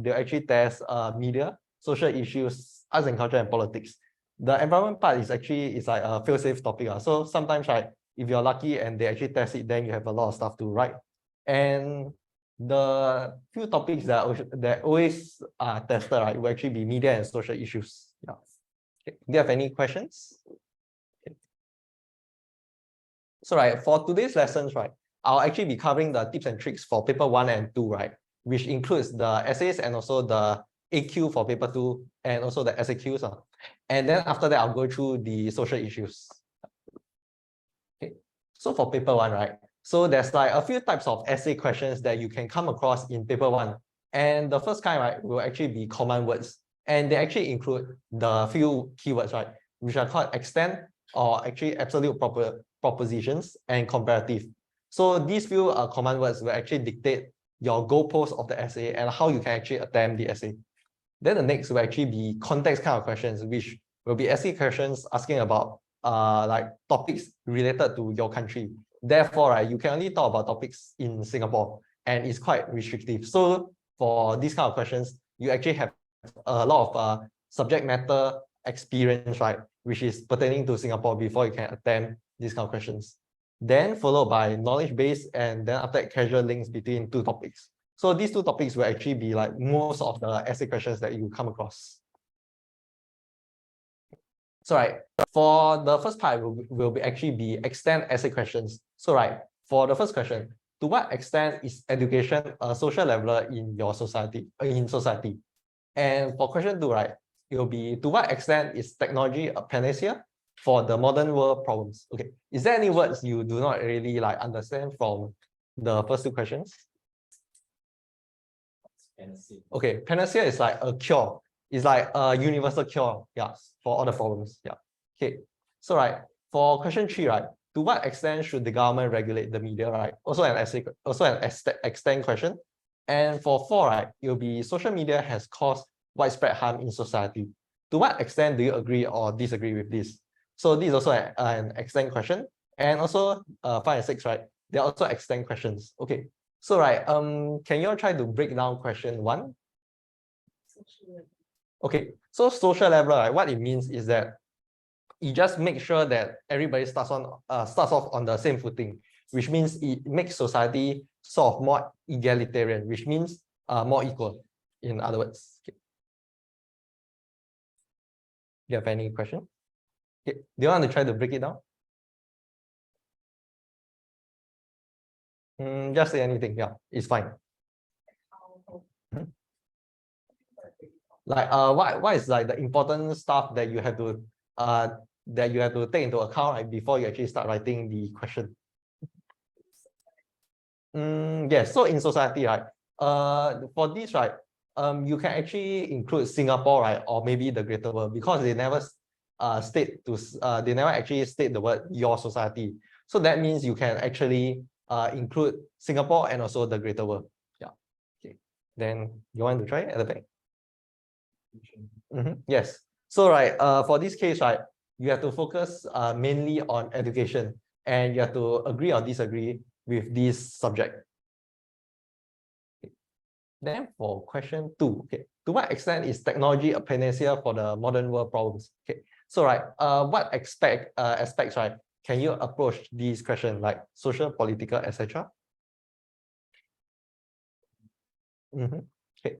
they'll actually test media, social issues, arts and culture, and politics. The environment part is actually like a fail-safe topic. So sometimes, right, if you're lucky and they actually test it, then you have a lot of stuff to write. And the few topics that always are tested, right, will actually be media and social issues. Yeah. Okay. Do you have any questions? Okay. So right, for today's lessons, right, I'll actually be covering the tips and tricks for paper 1 and 2, right, which includes the essays and also the AQ for paper 2 and also the SAQs. And then after that, I'll go through the social issues. Okay. So for paper 1, right, so there's like a few types of essay questions that you can come across in paper 1. And the first kind, right, will actually be command words. And they actually include the few keywords, right, which are called extent or actually absolute propositions and comparative. So these few command words will actually dictate your goalpost of the essay and how you can actually attempt the essay. Then the next will actually be context kind of questions, which will be essay questions asking about like topics related to your country. Therefore, right, you can only talk about topics in Singapore, and it's quite restrictive. So for these kind of questions, you actually have a lot of subject matter experience, right, which is pertaining to Singapore before you can attempt these kind of questions. Then followed by knowledge base, and then after that, casual links between two topics. So these two topics will actually be like most of the essay questions that you come across. So right, for the first part will be actually be extent essay questions. So right, for the first question, to what extent is education a social leveler in your society, And for question 2, right, it will be to what extent is technology a panacea for the modern world problems? Okay, is there any words you do not really like understand from the first two questions? Panacea. Okay, panacea is like a cure. It's like a universal cure, yeah, for all the problems. Yeah. Okay. So right, for question 3, right, to what extent should the government regulate the media, right? Also an extent question. And for 4, right, it will be social media has caused widespread harm in society. To what extent do you agree or disagree with this? So this is also an extent question. And also 5 and 6, right, they're also extent questions. Okay. So right, can you all try to break down question 1? Okay, so social level, right, what it means is that you just make sure that everybody starts off on the same footing, which means it makes society sort of more egalitarian, which means more equal, in other words. Okay. Do you have any question? Okay. Do you want to try to break it down? Just say anything, yeah, it's fine. Like what is like the important stuff that you have to take into account, right, before you actually start writing the question? Yes, so in society, right, for this, right, you can actually include Singapore, right, or maybe the greater world, because they never actually state the word your society. So that means you can actually include Singapore and also the greater world. Yeah. Okay. Then you want to try it at the back? Yes. So right, for this case, right, you have to focus mainly on education, and you have to agree or disagree with this subject. Okay. Then for question 2, okay, to what extent is technology a panacea for the modern world problems? Okay. So right, what aspects, right, can you approach these questions, like social, political, etc.? Okay,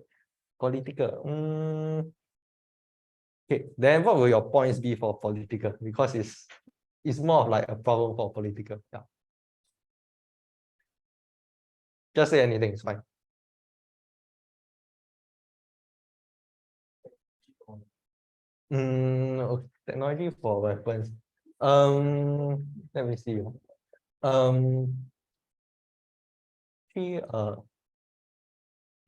political. Okay, then what will your points be for political? Because it's more of like a problem for political. Yeah. Just say anything, it's fine. Okay, technology for weapons. Let me see.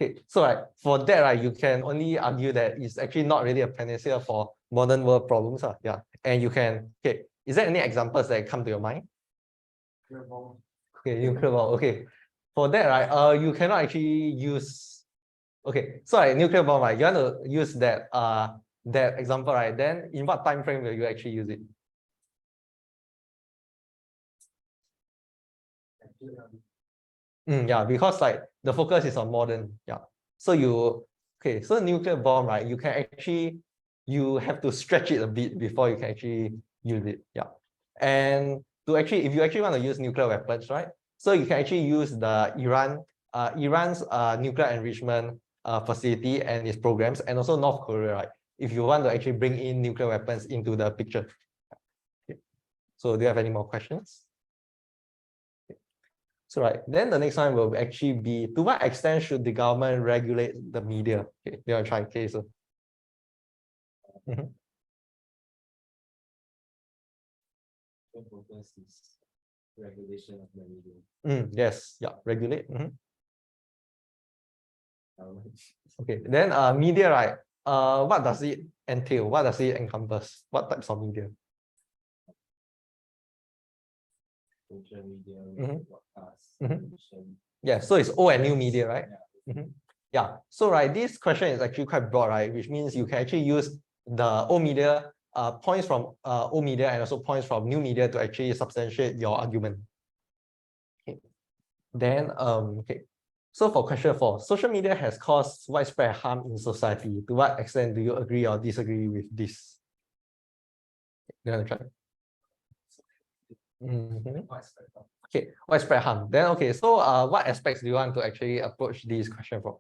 Okay, so right, for that, right, you can only argue that it's actually not really a panacea for modern world problems. Yeah. And you can, okay, is there any examples that come to your mind? Okay, nuclear bomb. Okay. For that, right, you cannot actually use, okay, so like nuclear bomb, right, you want to use that example, right? Then in what time frame will you actually use it? Yeah, because like the focus is on modern. Yeah. So Okay, so nuclear bomb, right? You can actually, you have to stretch it a bit before you can actually use it. Yeah. And to actually, if you actually want to use nuclear weapons, right? So you can actually use the Iran's nuclear enrichment facility and its programs, and also North Korea, right? If you want to actually bring in nuclear weapons into the picture. Okay. So do you have any more questions? So right, then the next one will actually be, to what extent should the government regulate the media? Okay, you want to try, okay, so. Mhm. Focus is regulation of the media. Yes, yeah, regulate. Um, Okay, then media, right? What does it entail? What does it encompass? What types of media? Social media, podcast, Mhm. television. Yeah, so it's old and new media, right? Yeah. Yeah, so right, this question is actually quite broad, right? Which means you can actually use the old media, points from old media and also points from new media to actually substantiate your argument. Okay. Then, okay. So for question 4, social media has caused widespread harm in society. To what extent do you agree or disagree with this? You want to try? Okay, widespread harm. Then, okay, so what aspects do you want to actually approach this question from?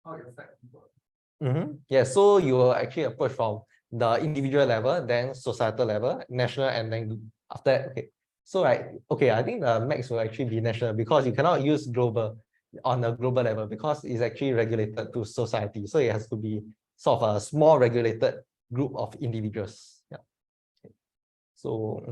How it affect people. Yeah, so you will actually approach from the individual level, then societal level, national, and then after that, okay. So right, okay, I think the max will actually be national because you cannot use global on a global level because it's actually regulated to society. So it has to be sort of a small regulated group of individuals. Yeah. Okay. So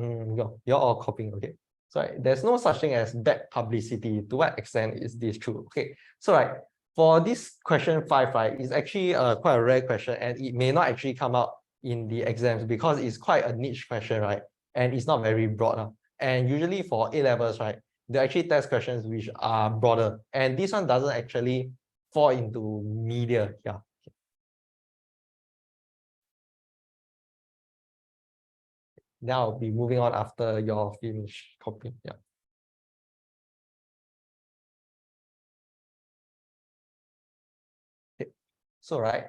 you're all copying, okay. So right, there's no such thing as bad publicity. To what extent is this true? Okay. So right, for this question 5, right, it's actually quite a rare question and it may not actually come out in the exams because it's quite a niche question, right? And it's not very broad. And usually for A levels, right, they actually test questions which are broader. And this one doesn't actually fall into media. Yeah. Then I'll be moving on after your finish copying. Yeah. So right,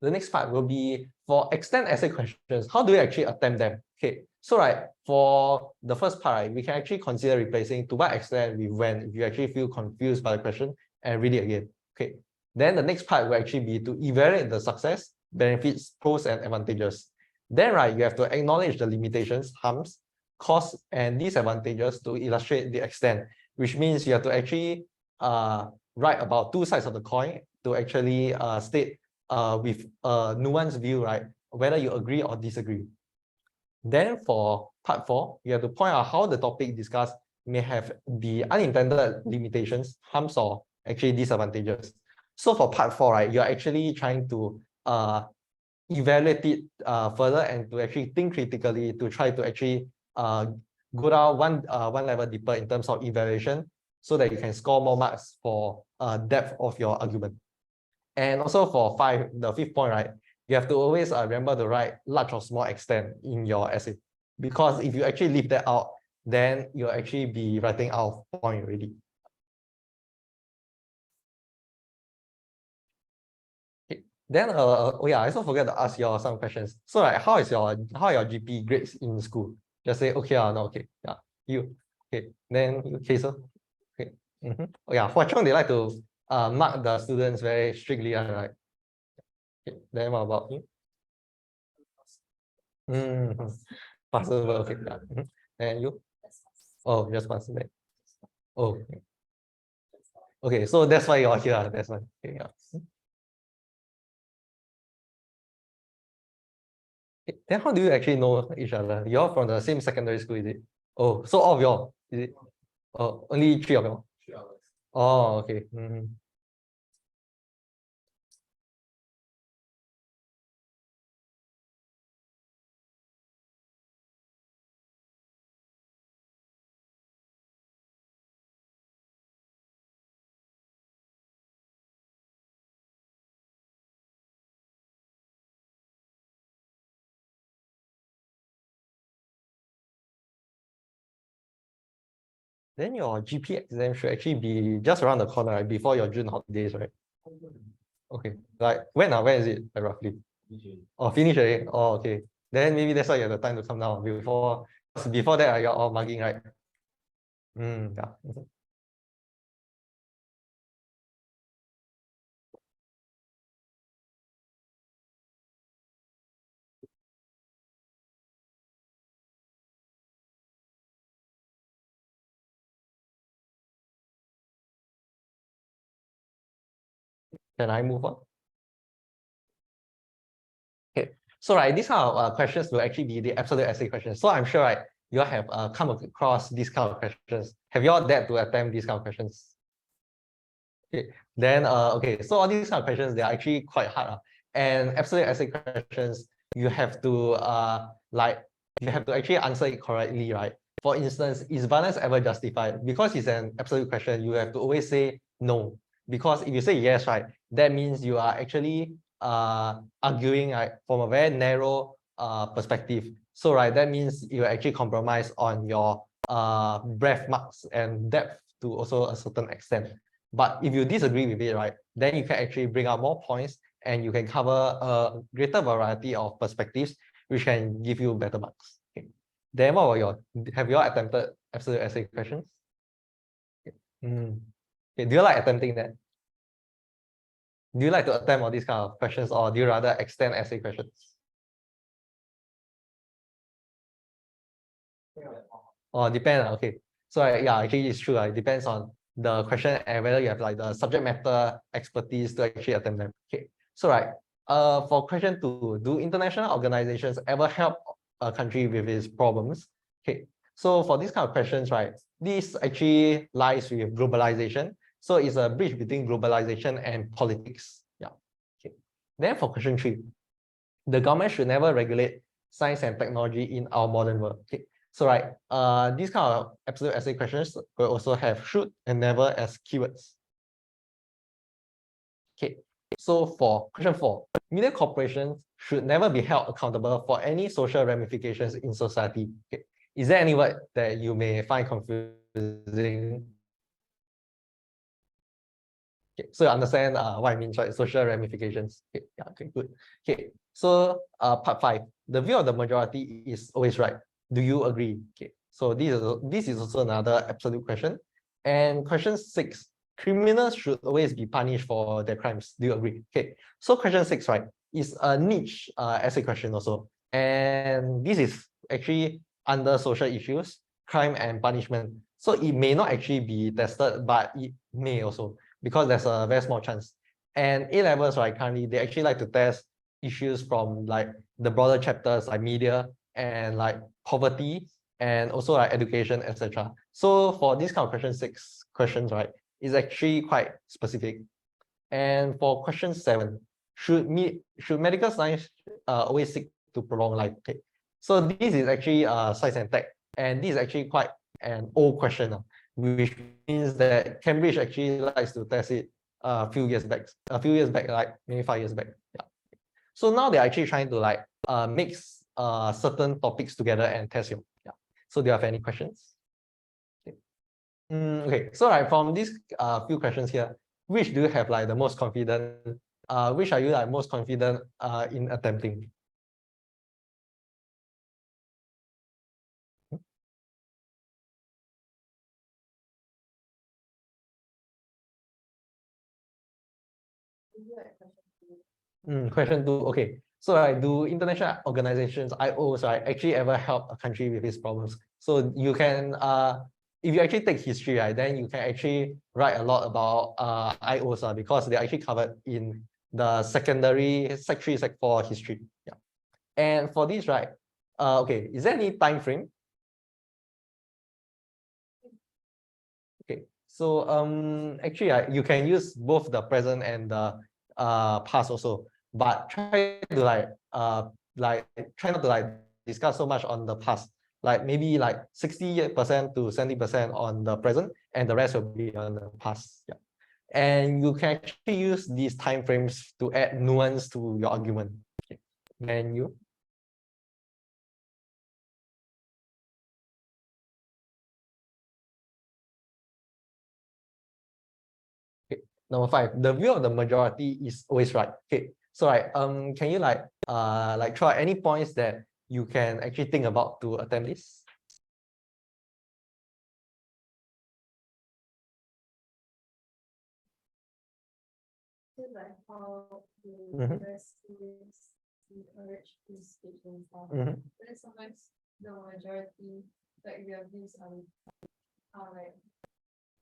the next part will be for extend essay questions. How do you actually attempt them? Okay, so right, for the first part, right, we can actually consider replacing to what extent we went if you actually feel confused by the question and read it again. Okay, then the next part will actually be to evaluate the success, benefits, pros, and advantages. Then right, you have to acknowledge the limitations, harms, costs, and disadvantages to illustrate the extent, which means you have to actually write about two sides of the coin to actually state with a nuanced view, right, whether you agree or disagree. Then for part 4, you have to point out how the topic discussed may have the unintended limitations, harms, or actually disadvantages. So for part 4, right, you're actually trying to evaluate it further and to actually think critically to try to actually go down one level deeper in terms of evaluation so that you can score more marks for depth of your argument. And also for 5, the 5th point, right, you have to always remember to write large or small extent in your essay. Because if you actually leave that out, then you'll actually be writing out of point already. Okay. Then oh yeah, I also forget to ask you all some questions. So like how are your GP grades in school? Just say okay or not okay. Yeah. You okay. Then okay, so okay. Oh yeah, Hwa Chong they like to mark the students very strictly, right? Okay. Then what about you? Possible, okay. Yeah. And you? Oh, just possible. Oh, okay. So that's why you're here. That's why. Okay, yeah. Then how do you actually know each other? You're from the same secondary school, is it? Oh, so all of y'all, is it? Oh, only 3 of y'all. 3 hours. Oh, okay. Then your GP exam should actually be just around the corner, right? Before your June holidays, right? Okay. Like when is it, like, roughly? Oh, finish already. Oh, okay. Then maybe that's why you have the time to come down before that you're all mugging, right? Yeah. Can I move on? Okay. So right, these kind of questions will actually be the absolute essay questions. So I'm sure, right, you all have come across these kind of questions. Have you all dared to attempt these kind of questions? Okay. Then okay, so all these kind of questions, they are actually quite hard. And absolute essay questions, you have to you have to actually answer it correctly, right? For instance, is violence ever justified? Because it's an absolute question, you have to always say no. Because if you say yes, right, that means you are actually arguing, right, from a very narrow perspective. So right, that means you actually compromise on your breadth marks and depth to also a certain extent. But if you disagree with it, right, then you can actually bring out more points and you can cover a greater variety of perspectives, which can give you better marks. Okay. Then what about have you all attempted absolute essay questions? Okay. Do you like attempting that? Do you like to attempt all these kind of questions, or do you rather extend essay questions? Or depend, okay. So yeah, actually it's true. It depends on the question and whether you have like the subject matter expertise to actually attempt them. Okay. So for question 2, do international organizations ever help a country with its problems? Okay. So for these kind of questions, right, this actually lies with globalization. So it's a bridge between globalization and politics. Yeah. Okay. Then for question 3, the government should never regulate science and technology in our modern world. Okay. So these kind of absolute essay questions will also have should and never as keywords. Okay. So for question 4, media corporations should never be held accountable for any social ramifications in society. Okay. Is there any word that you may find confusing? Okay, so you understand what I mean, right? Social ramifications. Okay, yeah, okay, good. Okay, so part 5, the view of the majority is always right. Do you agree? Okay, so this is also another absolute question. And question 6, criminals should always be punished for their crimes. Do you agree? Okay, so question 6, right, is a niche essay question also. And this is actually under social issues, crime and punishment. So it may not actually be tested, but it may also, because there's a very small chance. And A levels, right, currently they actually like to test issues from like the broader chapters like media and like poverty and also like education, etc. So for this kind of question 6 questions, right, is actually quite specific. And for question 7, should medical science always seek to prolong life? Okay. So this is actually science and tech, and this is actually quite an old question, which means that Cambridge actually likes to test it a few years back, like maybe 5 years back. Yeah. So now they're actually trying to like mix certain topics together and test you. Yeah. So do you have any questions? Okay. Okay. So from these few questions here, which do you have like the most confident? Which are you like most confident in attempting? Question 2. Okay. So do international organizations, IOs, right, actually ever help a country with its problems? So you can if you actually take history, right, then you can actually write a lot about IOs because they're actually covered in the secondary Sec 3, Sec 4 history. Yeah. And for this, right, okay, is there any time frame? Okay, so actually you can use both the present and the past also, but try to like try not to like discuss so much on the past, like maybe like 60% to 70% on the present and the rest will be on the past. Yeah. And you can actually use these time frames to add nuance to your argument. Okay. And you? Number 5, the view of the majority is always right. Okay, so can you try any points that you can actually think about to attempt this? Like how the US is encourage free speech and stuff. But then sometimes the majority, like their views are like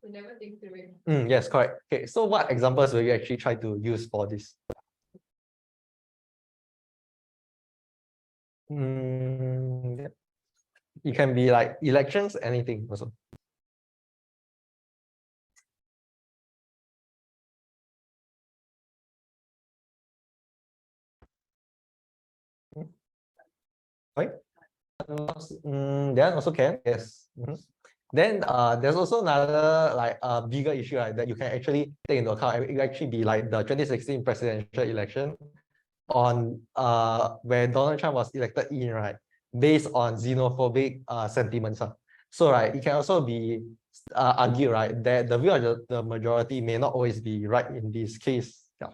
we never think through it. Yes, correct. Okay, so what examples will you actually try to use for this? Yeah. It can be like elections, anything also. Right? Then also can, yes. Then there's also another bigger issue, right, that you can actually take into account. It will actually be like the 2016 presidential election on where Donald Trump was elected in, right, based on xenophobic sentiments. So right, it can also be argued, right, that the view of the majority may not always be right in this case. Yeah.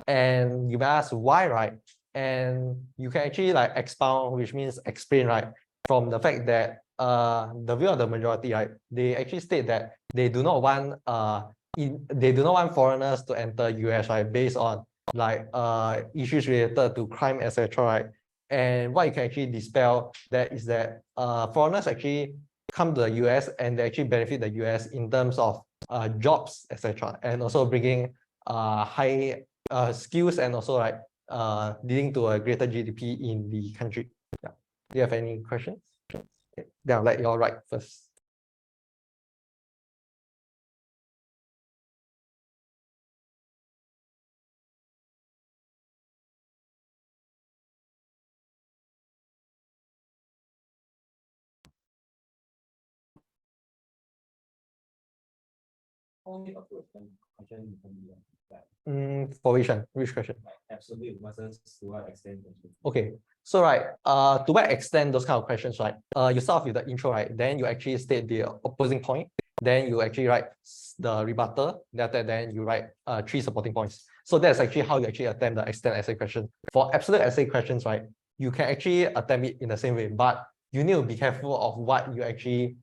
And you may ask why, right? And you can actually like expound, which means explain, right, from the fact that the view of the majority, right, they actually state that they do not want foreigners to enter US, right, based on like issues related to crime, etc., right? And what you can actually dispel that is that foreigners actually come to the US and they actually benefit the US in terms of jobs, etc., and also bringing high skills and also like leading to a greater GDP in the country. Yeah. Do you have any questions? Okay. Then I'll let you all write first. Only up to a question you can be like For which one? Which question? like absolute versus to what extent. Okay, so right, to what extent those kind of questions, right? You start off with the intro, right? Then you actually state the opposing point. Then you actually write the rebuttal. Then you write 3 supporting points. So that's actually how you actually attempt the extend essay question. For absolute essay questions, right? You can actually attempt it in the same way, but you need to be careful of what you actually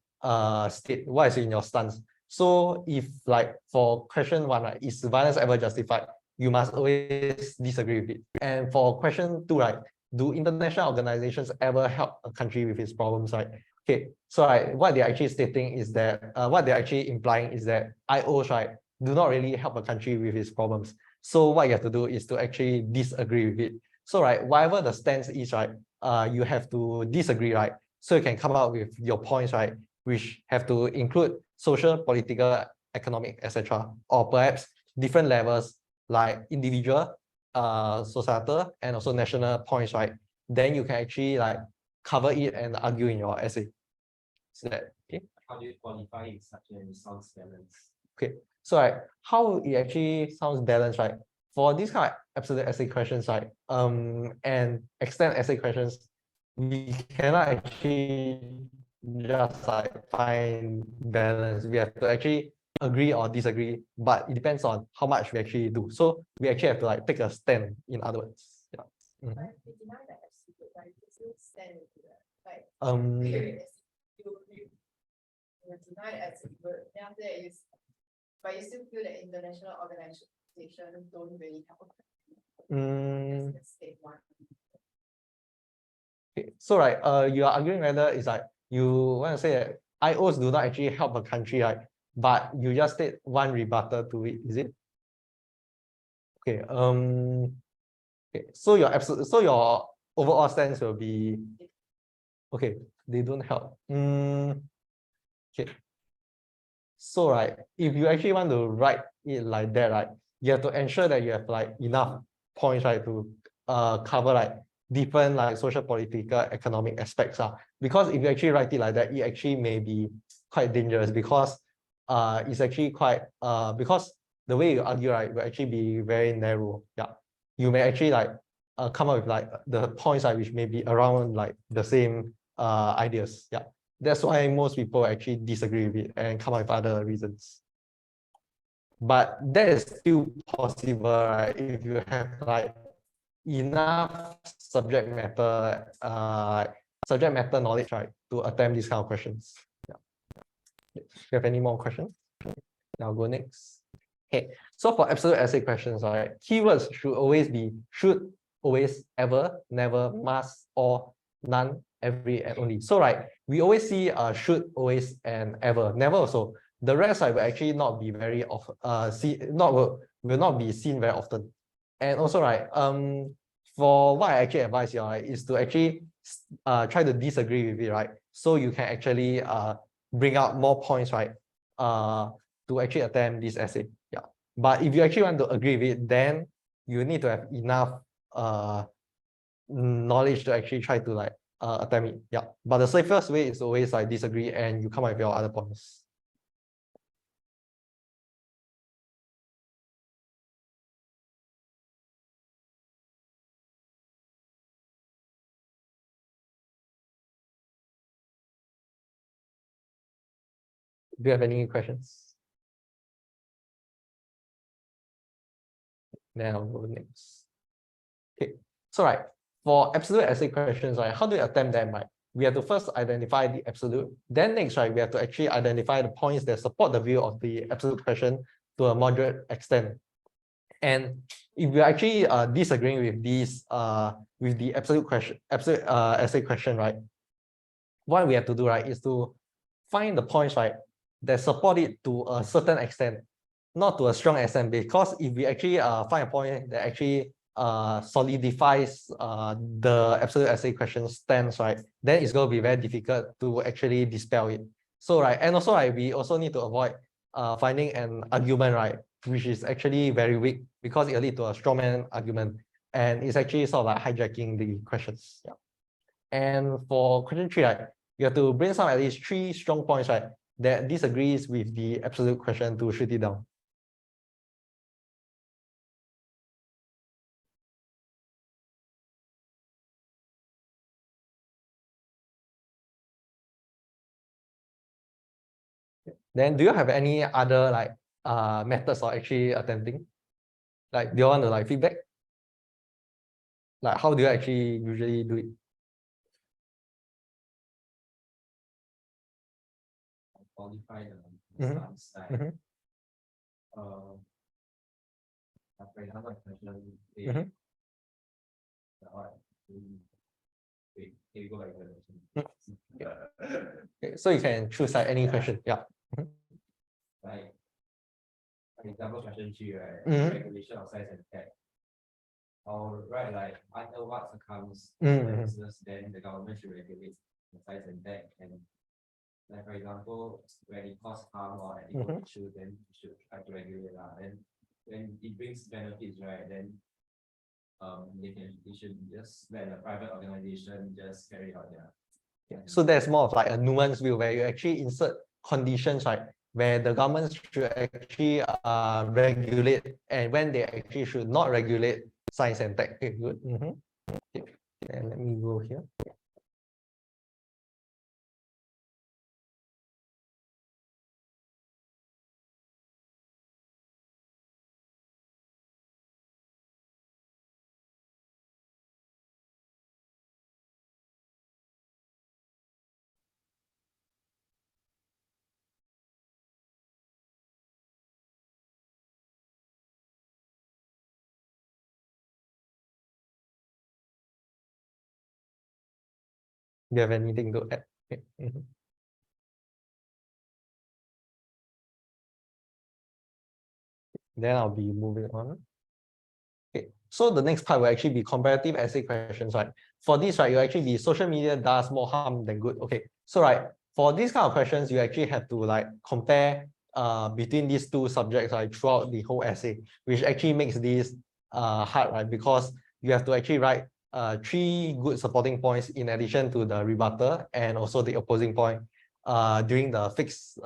state, what is in your stance. So if like for question 1, right, is violence ever justified? You must always disagree with it. And for question 2, right, do international organizations ever help a country with its problems, right? Okay, so what they're actually stating is that what they're actually implying is that IOs, right, do not really help a country with its problems. So what you have to do is to actually disagree with it. So right, whatever the stance is, right, you have to disagree, right? So you can come up with your points, right, which have to include social, political, economic, etc., or perhaps different levels like individual, societal, and also national points, right? Then you can actually like cover it and argue in your essay. So that okay? How do you qualify such a sounds balance? Okay, so how it actually sounds balanced, right? For these kind of absolute essay questions, right? And extend essay questions, we cannot actually just like find balance. We have to actually agree or disagree, but it depends on how much we actually do. So we actually have to like take a stand, in other words. Yeah. But if you deny that absolute, right, you still stand into that. Like you deny it as but then after that but you still feel that international organizations don't really help. Mm, That's the state one. okay. So you are arguing whether it's like you want to say that IOs do not actually help a country, right? But you just state one rebuttal to it, is it? Okay. Okay. So your overall stance will be okay. They don't help. Okay. So if you actually want to write it like that, right, you have to ensure that you have like enough points, right, to cover like different like social, political, economic aspects. Because if you actually write it like that, it actually may be quite dangerous because it's actually quite because the way you argue, right, will actually be very narrow. Yeah. You may actually like come up with like the points which may be around like the same ideas. Yeah. That's why most people actually disagree with it and come up with other reasons. but that is still possible, right? If you have like enough subject matter knowledge, right, to attempt these kind of questions. Yeah. Do you have any more questions? I'll go next. Okay, so for absolute essay questions, right, keywords should always be should, always, ever, never, must, or, none, every, and only. So right, we always see should, always, and ever, never also. The rest, right, will actually not be very often will not be seen very often. And also, right, for what I actually advise you, right, is to actually try to disagree with it, right? So you can actually bring out more points, right? To actually attempt this essay. Yeah. But if you actually want to agree with it, then you need to have enough knowledge to actually try to like attempt it. Yeah. But the safest way is always like disagree and you come up with your other points. Do you have any questions? Then I'll go next. Okay, so right, for absolute essay questions, right, how do we attempt them, right? We have to first identify the absolute. Then next, right, we have to actually identify the points that support the view of the absolute question to a moderate extent. And if we're actually disagreeing with these with the absolute essay question, right, what we have to do, right, is to find the points, right, that support it to a certain extent, not to a strong extent. Because if we actually find a point that actually solidifies the absolute essay question stance, right, then it's going to be very difficult to actually dispel it. So right, and also right, we also need to avoid finding an argument, right, which is actually very weak, because it will lead to a strawman argument, and it's actually sort of like hijacking the questions. Yeah. And for question 3, right, you have to brainstorm at least 3 strong points, right, that disagrees with the absolute question to shoot it down. Then do you have any other like methods of actually attempting? Like, do you want to like feedback? Like, how do you actually usually do it? Qualify the stance side. For example, question A. Wait, can you go back to the Okay, so you can choose like any question. Yeah. like, for example, question 3, right? Mhm. Regulation of size and tech. Or right, like under what circumstances then the government should regulate the size and tech, and like for example, when it causes harm or ethical issue, then you should try to regulate that. And when it brings benefits, right, then they should just let a private organization just carry out their. Yeah. So that's more of like a nuanced view where you actually insert conditions, right, where the government should actually regulate and when they actually should not regulate science and tech. Okay, good. Okay. And let me go here. Do you have anything to add? Okay. Then I'll be moving on. Okay, so the next part will actually be comparative essay questions, right? For this, right, you actually be social media does more harm than good. Okay, so right, for these kind of questions, you actually have to like compare between these 2 subjects, right, throughout the whole essay, which actually makes this hard, right? Because you have to actually write 3 good supporting points in addition to the rebuttal and also the opposing point during the fixed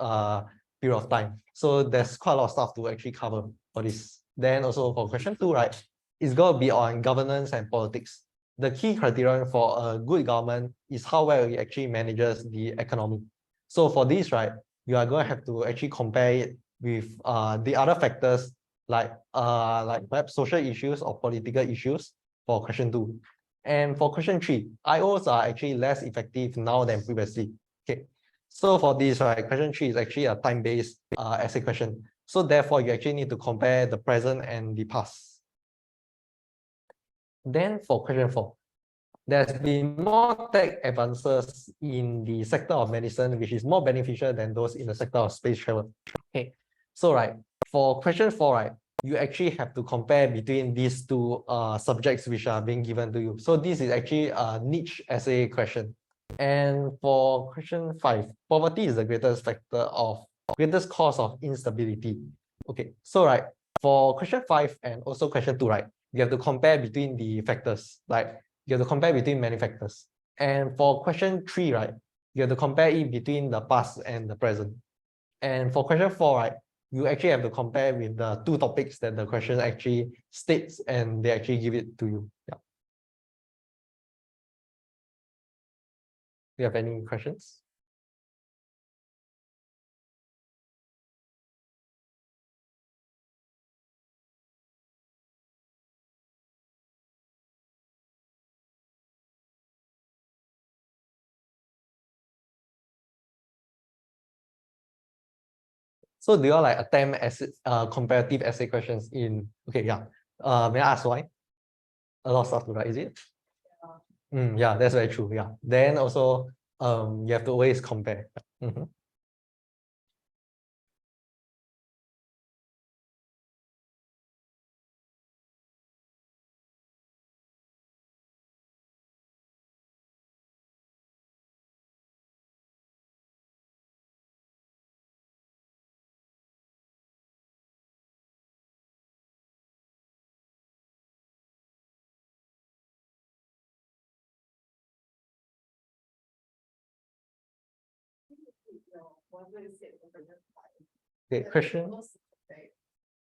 period of time. So there's quite a lot of stuff to actually cover for this. Then also for question 2, right, it's going to be on governance and politics. The key criterion for a good government is how well it actually manages the economy. So for this, right, you are going to have to actually compare it with the other factors like perhaps social issues or political issues for question 2. And for question 3, IOs are actually less effective now than previously. Okay, so for this, right, question 3 is actually a time-based essay question. So therefore, you actually need to compare the present and the past. Then for question 4, there's been more tech advances in the sector of medicine, which is more beneficial than those in the sector of space travel. Okay, so right, for question 4, right, you actually have to compare between these two subjects which are being given to you. So this is actually a niche essay question. And for question 5, poverty is the greatest cause of instability. Okay, so right, for question 5 and also question 2, right, you have to compare between the factors, like you have to compare between many factors. And for question 3, right, you have to compare it between the past and the present. And for question 4, right, you actually have to compare with the two topics that the question actually states and they actually give it to you. Yeah. Do you have any questions? So do you all like attempt comparative essay questions in, okay, yeah. May I ask why? A lot of stuff to write, is it? Yeah, that's very true. Yeah. Then also, you have to always compare. Mhm. Okay, question.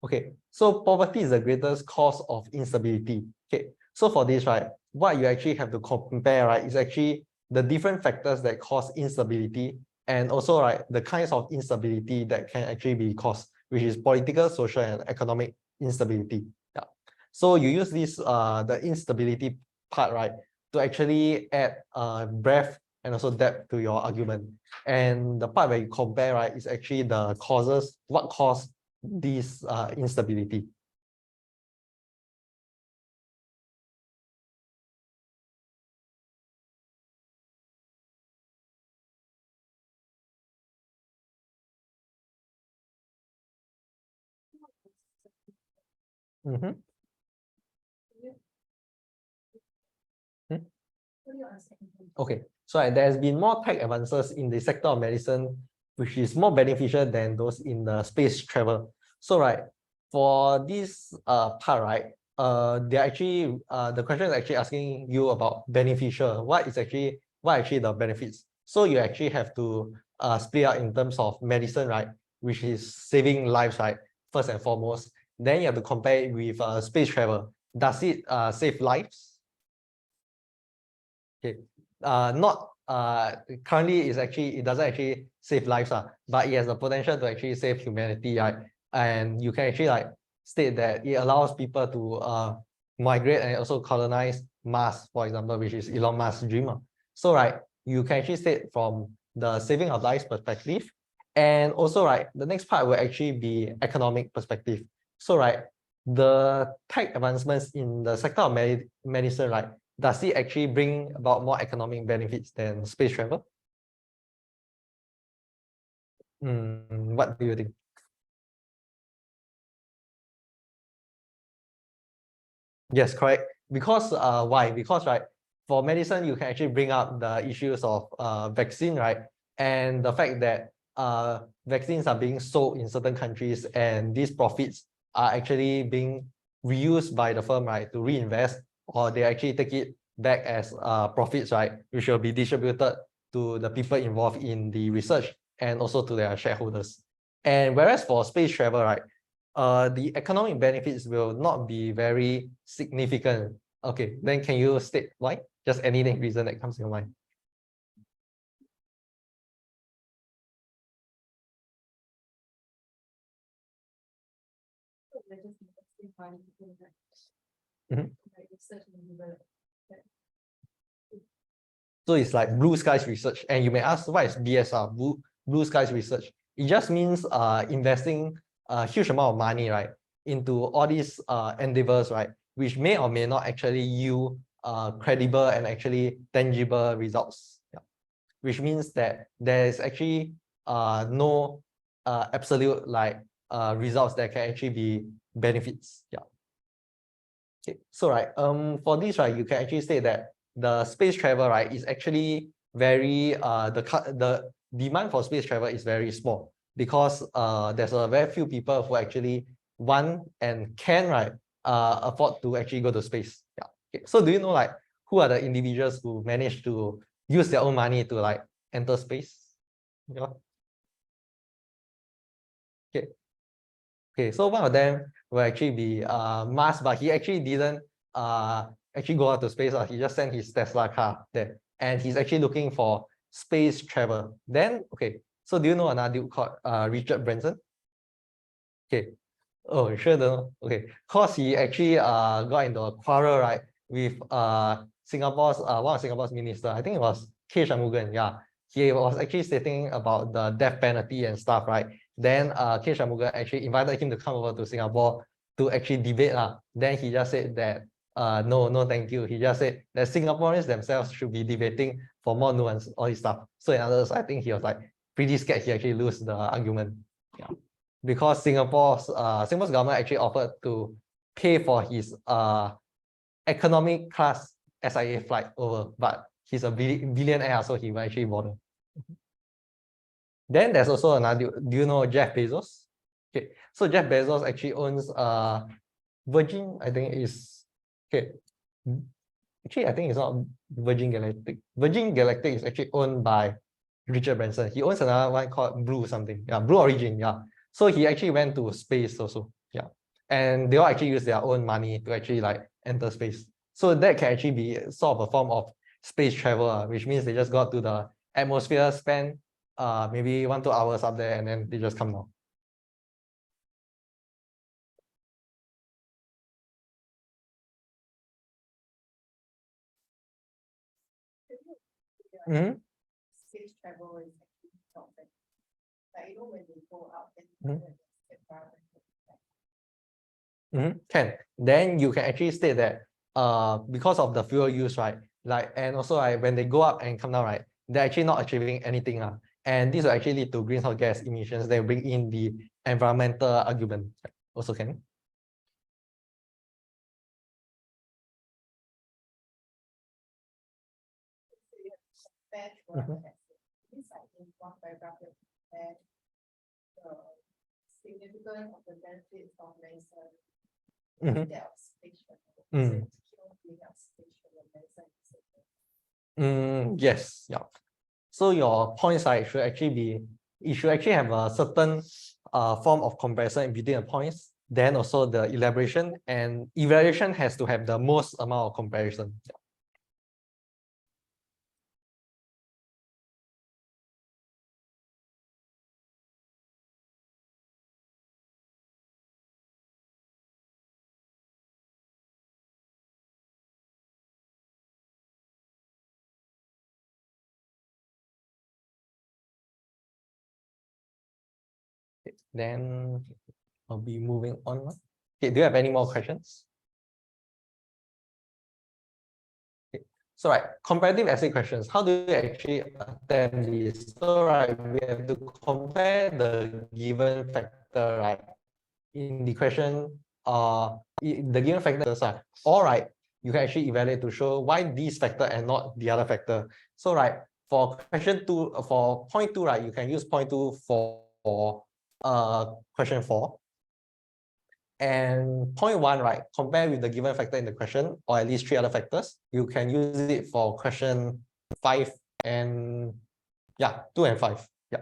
Okay, so poverty is the greatest cause of instability. Okay, so for this, right, what you actually have to compare, right, is actually the different factors that cause instability and also, right, the kinds of instability that can actually be caused, which is political, social, and economic instability. Yeah. So you use this the instability part, right, to actually add breadth and also depth to your argument. And the part where you compare, right, is actually the causes, what caused this instability. Mm-hmm. Okay, so there has been more tech advances in the sector of medicine, which is more beneficial than those in the space travel. So right, for this part, right, they're actually the question is actually asking you about beneficial. What actually the benefits? So you actually have to split out in terms of medicine, right, which is saving lives, right, first and foremost. Then you have to compare it with space travel. Does it save lives? Okay, not currently it doesn't actually save lives, but it has the potential to actually save humanity, right? And you can actually like state that it allows people to migrate and also colonize Mars, for example, which is Elon Musk's dream. So right, you can actually state from the saving of lives perspective, and also right, the next part will actually be economic perspective. So right, the tech advancements in the sector of medicine, right, does it actually bring about more economic benefits than space travel? What do you think? Yes, correct. Because why? Because right, for medicine, you can actually bring up the issues of vaccine, right? And the fact that vaccines are being sold in certain countries and these profits are actually being reused by the firm, right, to reinvest, or they actually take it back as profits, right, which will be distributed to the people involved in the research and also to their shareholders. And whereas for space travel, right, the economic benefits will not be very significant. Okay, then can you state why? Just any reason that comes to your mind. just investing money in Mhm. like research and development. So it's like blue skies research. And you may ask, what is BSR, blue skies research? It just means investing a huge amount of money, right, into all these endeavors, right, which may or may not actually yield credible and actually tangible results. Yeah. Which means that there is actually no absolute like results that can actually be benefits. Yeah. Okay. So right, for this, right, you can actually say that the space travel, right, is actually very the demand for space travel is very small, because there's a very few people who actually want and can, right, afford to actually go to space. Yeah. Okay. So do you know like who are the individuals who manage to use their own money to like enter space? Yeah. Okay. Okay, so one of them will actually be Mars, but he actually didn't actually go out to space. He just sent his Tesla car there, and he's actually looking for space travel. Then, okay, so do you know another dude called Richard Branson? Okay. Oh, you sure don't know? Okay, cause he actually got into a quarrel, right, with Singapore's one of Singapore's minister. I think it was K. Shanmugam. Yeah, he was actually stating about the death penalty and stuff, right? Then K. Shanmugam actually invited him to come over to Singapore to actually debate. Then he just said that no, thank you. He just said that Singaporeans themselves should be debating for more nuance, all this stuff. So in other words, I think he was like pretty scared he actually lose the argument. Yeah. Because Singapore's government actually offered to pay for his economic class SIA flight over, but he's a billionaire, so he will actually bother. Then there's also another. Do you know Jeff Bezos? Okay, so Jeff Bezos actually owns Virgin. I think is okay. Actually, I think it's not Virgin Galactic. Virgin Galactic is actually owned by Richard Branson. He owns another one called Blue something. Yeah, Blue Origin. Yeah. So he actually went to space also. Yeah. And they all actually use their own money to actually like enter space. So that can actually be sort of a form of space travel, which means they just got to the atmosphere, spend maybe 1-2 hours up there, and then they just come down. Mm-hmm. Space travel is actually not bad. Like you know when they go out and Can. Then you can actually state that because of the fuel use, right? Like, and also when they go up and come down, right, they're actually not achieving anything. And this will actually lead to greenhouse gas emissions. They bring in the environmental argument. Also can. Significance of the benefits of medicine Mm-hmm. space travel. Yes, yeah. So your points should actually be, it should actually have a certain form of comparison between the points, then also the elaboration, and evaluation has to have the most amount of comparison. Yeah. Then I'll be moving on. Okay, do you have any more questions? Okay. So right, comparative essay questions. How do you actually attempt this? So right, we have to compare the given factor, right, in the question, the given factors are all right. You can actually evaluate to show why this factor and not the other factor. So right, for question 2, for point 2, right, you can use point 2 for question 4. And point 1, right, compare with the given factor in the question, or at least 3 other factors. You can use it for question 5 and 2 and 5. Yeah.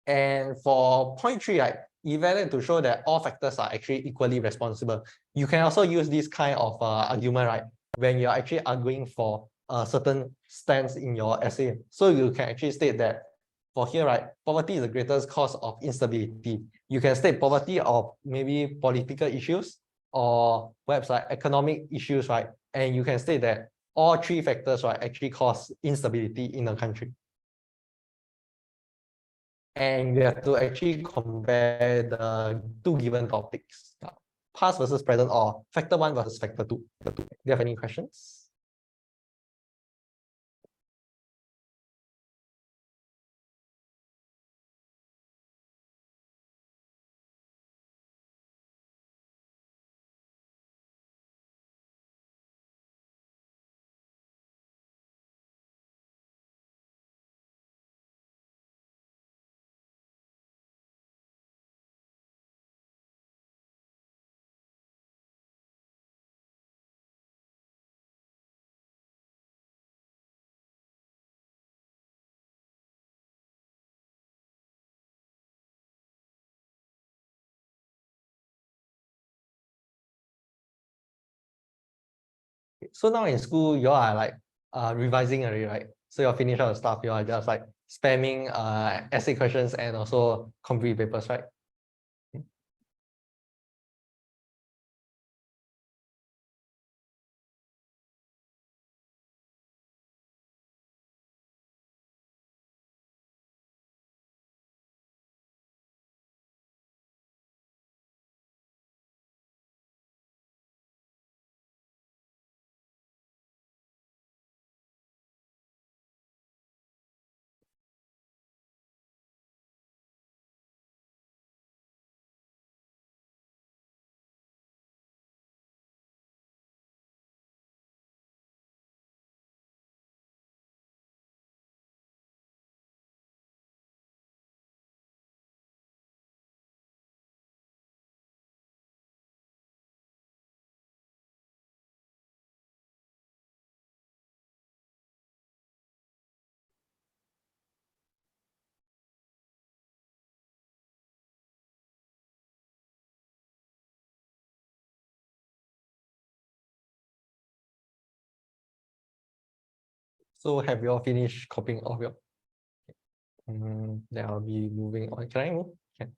And for point 3, right, evaluate to show that all factors are actually equally responsible. You can also use this kind of argument, right, when you're actually arguing for a certain stance in your essay. So you can actually state that for here, right, poverty is the greatest cause of instability. You can state poverty of maybe political issues or perhaps like economic issues, right? And you can state that all three factors, right, actually cause instability in a country. And you have to actually compare the two given topics, past versus present, or factor one versus factor two. Do you have any questions? So now in school, you are like revising already, right? So you're finished all the stuff, you are just like spamming essay questions and also complete papers, right? So have you all finished copying all your? Then I'll be moving on. Can I move? Can.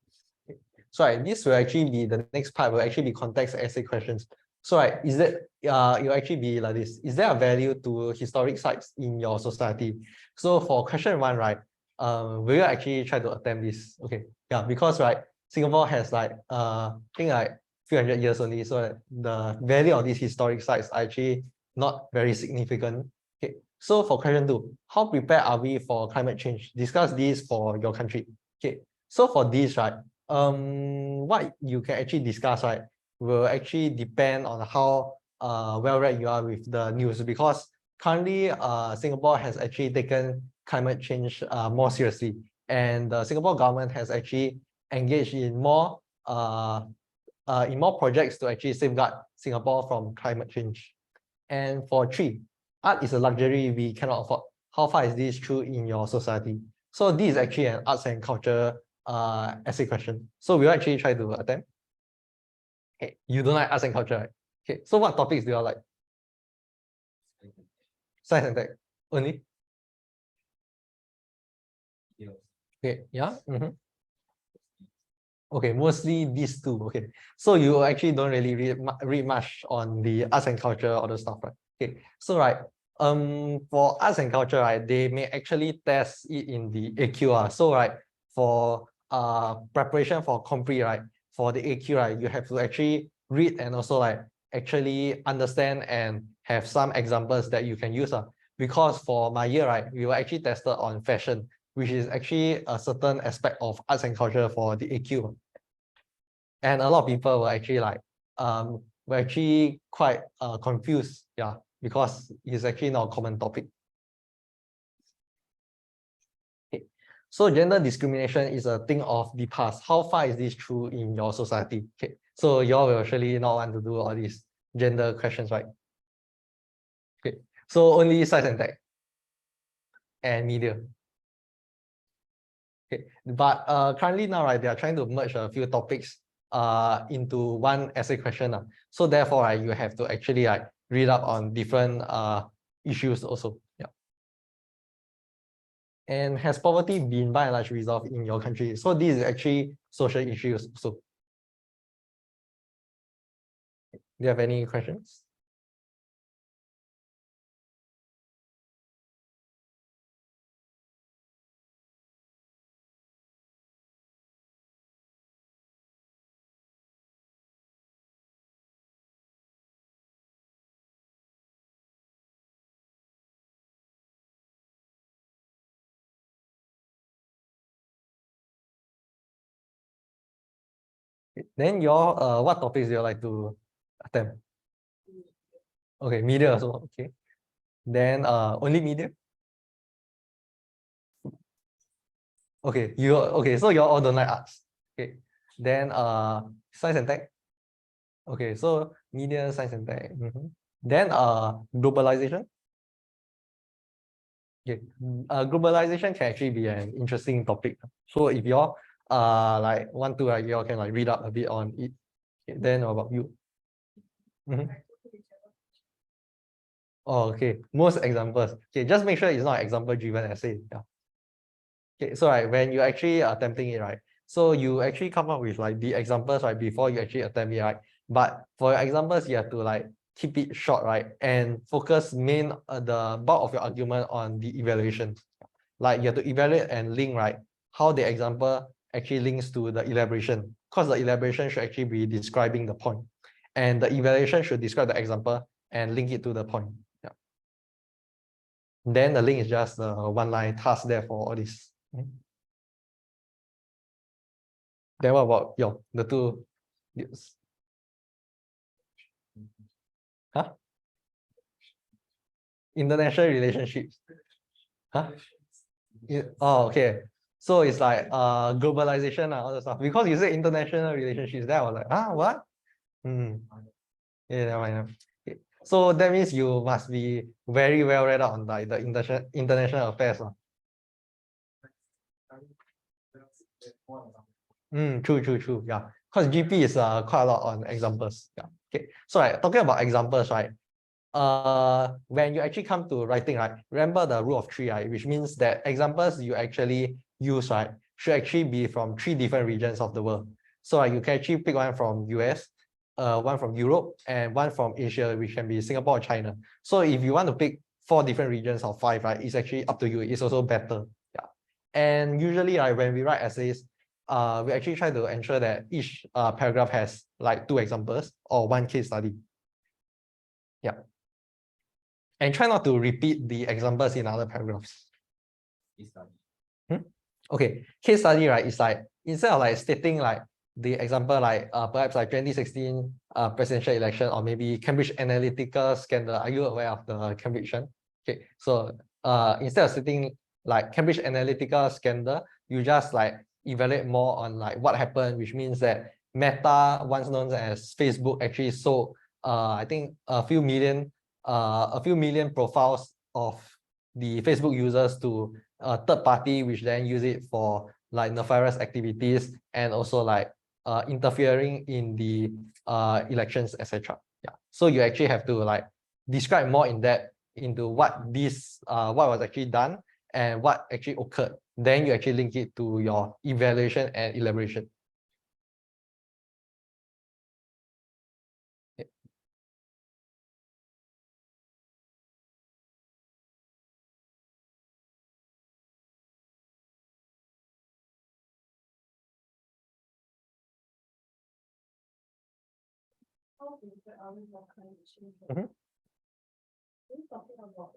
Okay. So right, this will actually be the next part will actually be context essay questions. So right, is that it will actually be like this. Is there a value to historic sites in your society? So for question one, right, will you actually try to attempt this? Okay, yeah, because right, Singapore has like I think like few hundred years only, so the value of these historic sites are actually not very significant. Okay, so for question two, how prepared are we for climate change? Discuss this for your country. Okay, so for this, right, what you can actually discuss, right, will actually depend on how well read you are with the news, because currently Singapore has actually taken climate change more seriously, and the Singapore government has actually engaged in more projects to actually safeguard Singapore from climate change. And for three, art is a luxury we cannot afford. How far is this true in your society? So this is actually an arts and culture essay question. So we'll actually try to attempt. Okay, you don't like arts and culture, right? Okay, so what topics do you all like? Science and tech only? Okay, yeah. Okay, mostly these two. Okay, so you actually don't really read much on the arts and culture or the stuff, right? Okay, so right, for arts and culture, right, they may actually test it in the AQ. So right, for preparation for compre, right, for the AQ, right, you have to actually read and also like actually understand and have some examples that you can use. Because for my year, right, we were actually tested on fashion, which is actually a certain aspect of arts and culture for the AQ. And a lot of people were actually like were actually quite confused, yeah, because it's actually not a common topic. Okay. So gender discrimination is a thing of the past. How far is this true in your society? Okay, so y'all will actually not want to do all these gender questions, right? Okay, so only science and tech and media. Okay, but currently now, right, they are trying to merge a few topics into one essay question. So therefore, right, you have to actually like read up on different issues also. Yeah. And has poverty been by and large resolved in your country? So this is actually social issues. So do you have any questions? Then your what topics do you like to attempt? Okay, media also. Okay. Then only media. Okay, so you all don't like arts. Okay. Then science and tech. Okay, so media, science and tech. Then globalization. Okay. Globalization can actually be an interesting topic. So if you all like want to you all can like read up a bit on it. Okay, then what about you? Oh, okay. Most examples. Okay, just make sure it's not example driven essay. Yeah. Okay, so when you actually attempting it, right? So you actually come up with like the examples right before you actually attempt it, right? But for your examples, you have to like keep it short, right? And focus the bulk of your argument on the evaluation. Like you have to evaluate and link, right? How the example actually links to the elaboration. Because the elaboration should actually be describing the point. And the evaluation should describe the example and link it to the point. Yeah. Then the link is just the one line task there for all this. Then what about the two? Yes. Huh? International relationships. Huh? Oh, okay. So it's like globalization and all the stuff. Because you say international relationships, then I was like, what? Yeah, never mind. Okay. So that means you must be very well read out on like the international affairs. True. Yeah. Because GP is quite a lot on examples. Yeah. Okay. So talking about examples, right? When you actually come to writing, right, remember the rule of three, right, which means that examples you actually use, right, should actually be from 3 different regions of the world. So you can actually pick one from US, one from Europe, and one from Asia, which can be Singapore or China. So if you want to pick 4 different regions or 5, right, it's actually up to you. It's also better. Yeah. And usually, when we write essays, we actually try to ensure that each paragraph has like 2 examples or 1 case study. Yeah. And try not to repeat the examples in other paragraphs. Okay, case study, right? It's like instead of like stating like the example like perhaps like 2016 presidential election or maybe Cambridge Analytica scandal. Are you aware of the Cambridge one? Okay, so instead of stating like Cambridge Analytica scandal, you just like evaluate more on like what happened, which means that Meta, once known as Facebook, actually sold I think a few million profiles of the Facebook users to a third party, which then use it for like nefarious activities and also like interfering in the elections, etc. Yeah. So you actually have to like describe more in depth into what was actually done and what actually occurred. Then you actually link it to your evaluation and elaboration. How do you get out of climate change? We're talking about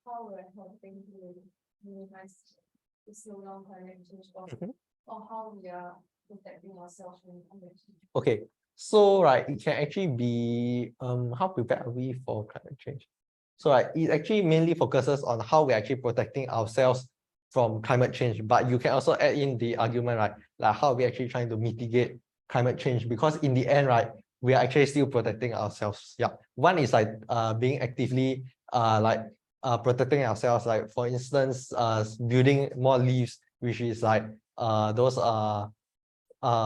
how we're helping to minimize the slowdown climate change or how we are protecting ourselves from climate change. Okay, so it can actually be how prepared are we for climate change? So it actually mainly focuses on how we're actually protecting ourselves from climate change, but you can also add in the argument, right? Like how we're actually trying to mitigate climate change, because in the end, right, we are actually still protecting ourselves. Yeah. One is like being actively protecting ourselves, like for instance, building more leaves, which is like those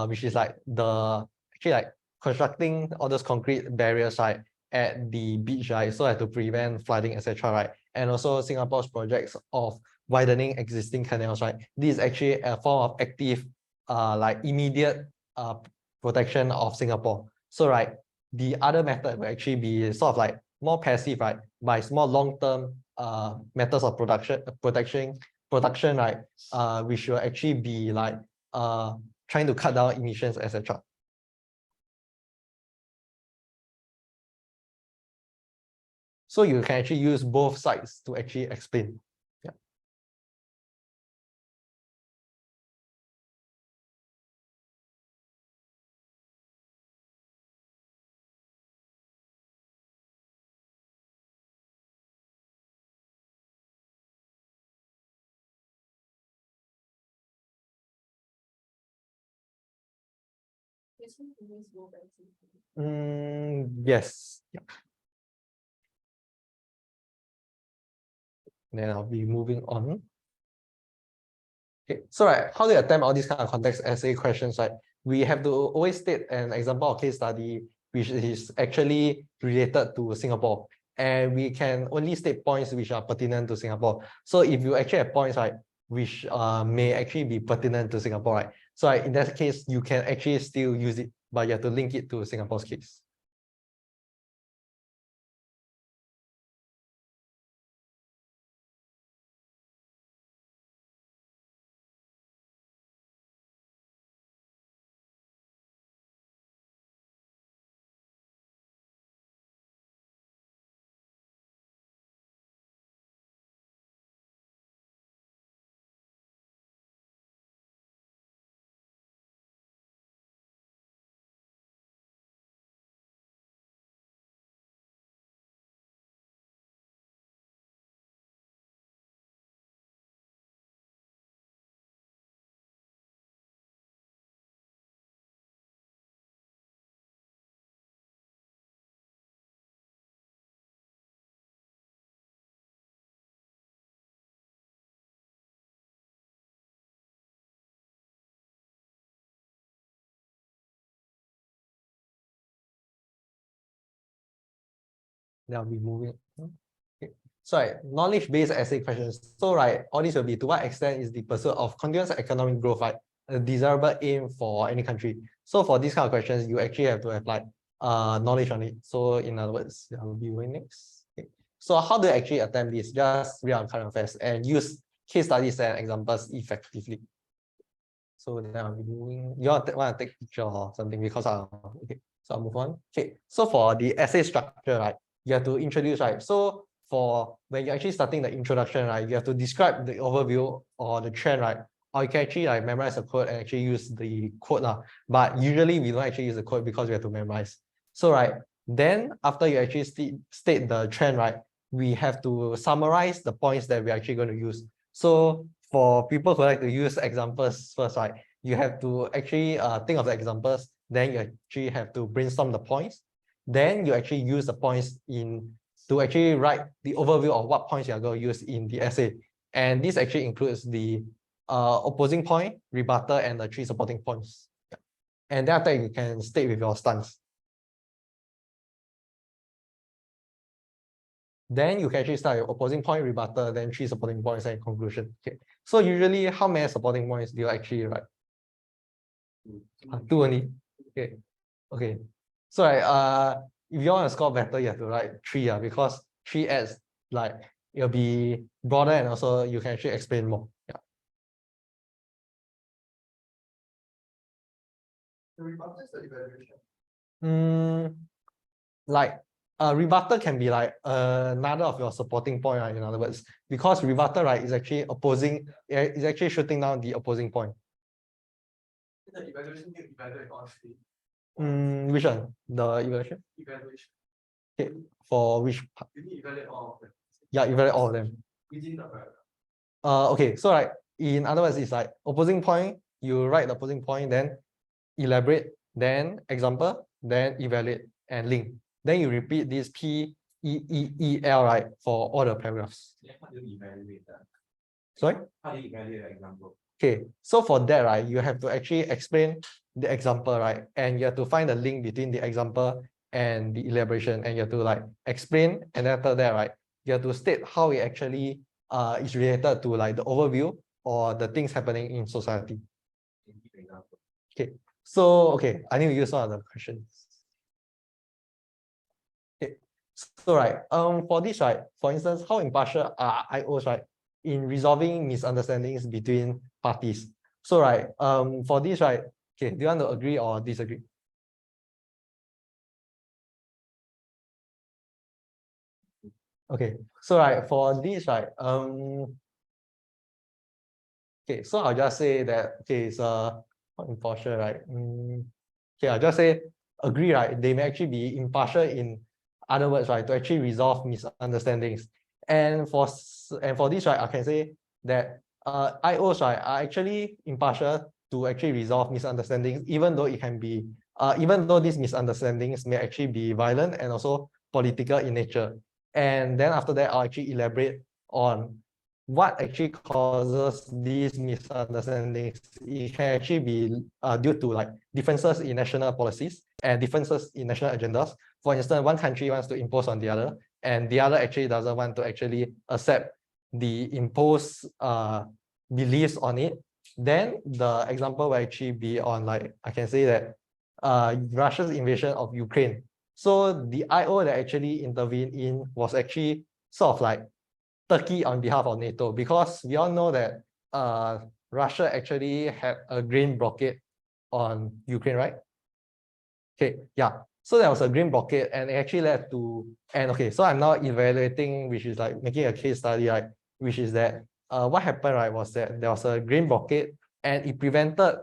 which is like actually like constructing all those concrete barriers, right, at the beach, right? So as to prevent flooding, etc., right? And also Singapore's projects of widening existing canals, right? This is actually a form of active, like immediate protection of Singapore. So, right, the other method will actually be sort of like more passive, right? By more long-term methods of production, right? Which will actually be like trying to cut down emissions, etc. So you can actually use both sides to actually explain. Yeah. Yes. Yeah. Then I'll be moving on. Okay, so right, how do you attempt all these kind of context essay questions, right? We have to always state an example of case study which is actually related to Singapore. And we can only state points which are pertinent to Singapore. So if you actually have points, right, which may actually be pertinent to Singapore, right? So right, in that case, you can actually still use it, but you have to link it to Singapore's case. Then I'll be moving. Okay. So right, knowledge-based essay questions. So right, all these will be to what extent is the pursuit of continuous economic growth, right, a desirable aim for any country. So for these kind of questions, you actually have to have like knowledge on it. So in other words, I'll be going next. Okay. So how do you actually attempt this? Just read on current affairs and use case studies and examples effectively. So then I'll be moving. You want to take a picture or something because okay. So I'll move on. Okay. So for the essay structure, right, you have to introduce, right? So for when you're actually starting the introduction, right, you have to describe the overview or the trend, right? Or you can actually like memorize the code and actually use the code lah. But usually we don't actually use the code because we have to memorize. So right, then after you actually state the trend, right, we have to summarize the points that we're actually going to use. So for people who like to use examples first, right, you have to actually think of the examples, then you actually have to brainstorm the points. Then you actually use the points to actually write the overview of what points you are going to use in the essay. And this actually includes the opposing point, rebuttal, and the 3 supporting points. Yeah. And then after you can state with your stance. Then you can actually start your opposing point, rebuttal, then 3 supporting points and conclusion. Okay. So usually, how many supporting points do you actually write? 2 only. Okay. Okay. So if you want to score better, you have to write 3, because 3 adds like it'll be broader and also you can actually explain more. Yeah. The rebuttal is the evaluation. Like rebuttal can be like another of your supporting point, right? In other words, because rebuttal, right, is actually opposing, is actually shooting down the opposing point. The evaluation you evaluate all 3. Which one? The evaluation? Evaluation. Okay, for which part? You need to evaluate all of them. Yeah, evaluate all of them. Within the paragraph. Okay, so like in other words, it's like opposing point, you write the opposing point, then elaborate, then example, then evaluate and link. Then you repeat this PEEEL, right, for all the paragraphs. Yeah, how do you evaluate that? Sorry? How do you evaluate an example? Okay, so for that, right, you have to actually explain the example, right? And you have to find the link between the example and the elaboration, and you have to like explain, and then after that, right, you have to state how it actually is related to like the overview or the things happening in society. Okay, so okay, I need to use one of the questions. Okay, so right, for this, right, for instance, how impartial are IOs, right, in resolving misunderstandings between parties? So right, for this, right, okay, do you want to agree or disagree? Okay, so right, for this, right, okay, so I'll just say that, okay, it's impartial, right? Okay, I'll just say agree, right? They may actually be impartial in other words, right, to actually resolve misunderstandings. And for this, right, I can say that IOs, right, are actually impartial to actually resolve misunderstandings, even though it can be even though these misunderstandings may actually be violent and also political in nature. And then after that, I'll actually elaborate on what actually causes these misunderstandings. It can actually be due to like differences in national policies and differences in national agendas. For instance, one country wants to impose on the other, and the other actually doesn't want to actually accept the imposed beliefs on it. Then the example will actually be on, like, I can say that Russia's invasion of Ukraine. So the IO that actually intervened in was actually sort of like Turkey on behalf of NATO, because we all know that Russia actually had a grain blockade on Ukraine, right? Okay, yeah. So there was a grain blockade, and it actually led to, and okay, so I'm now evaluating, which is like making a case study, right? Which is that what happened, right, was that there was a grain blockade, and it prevented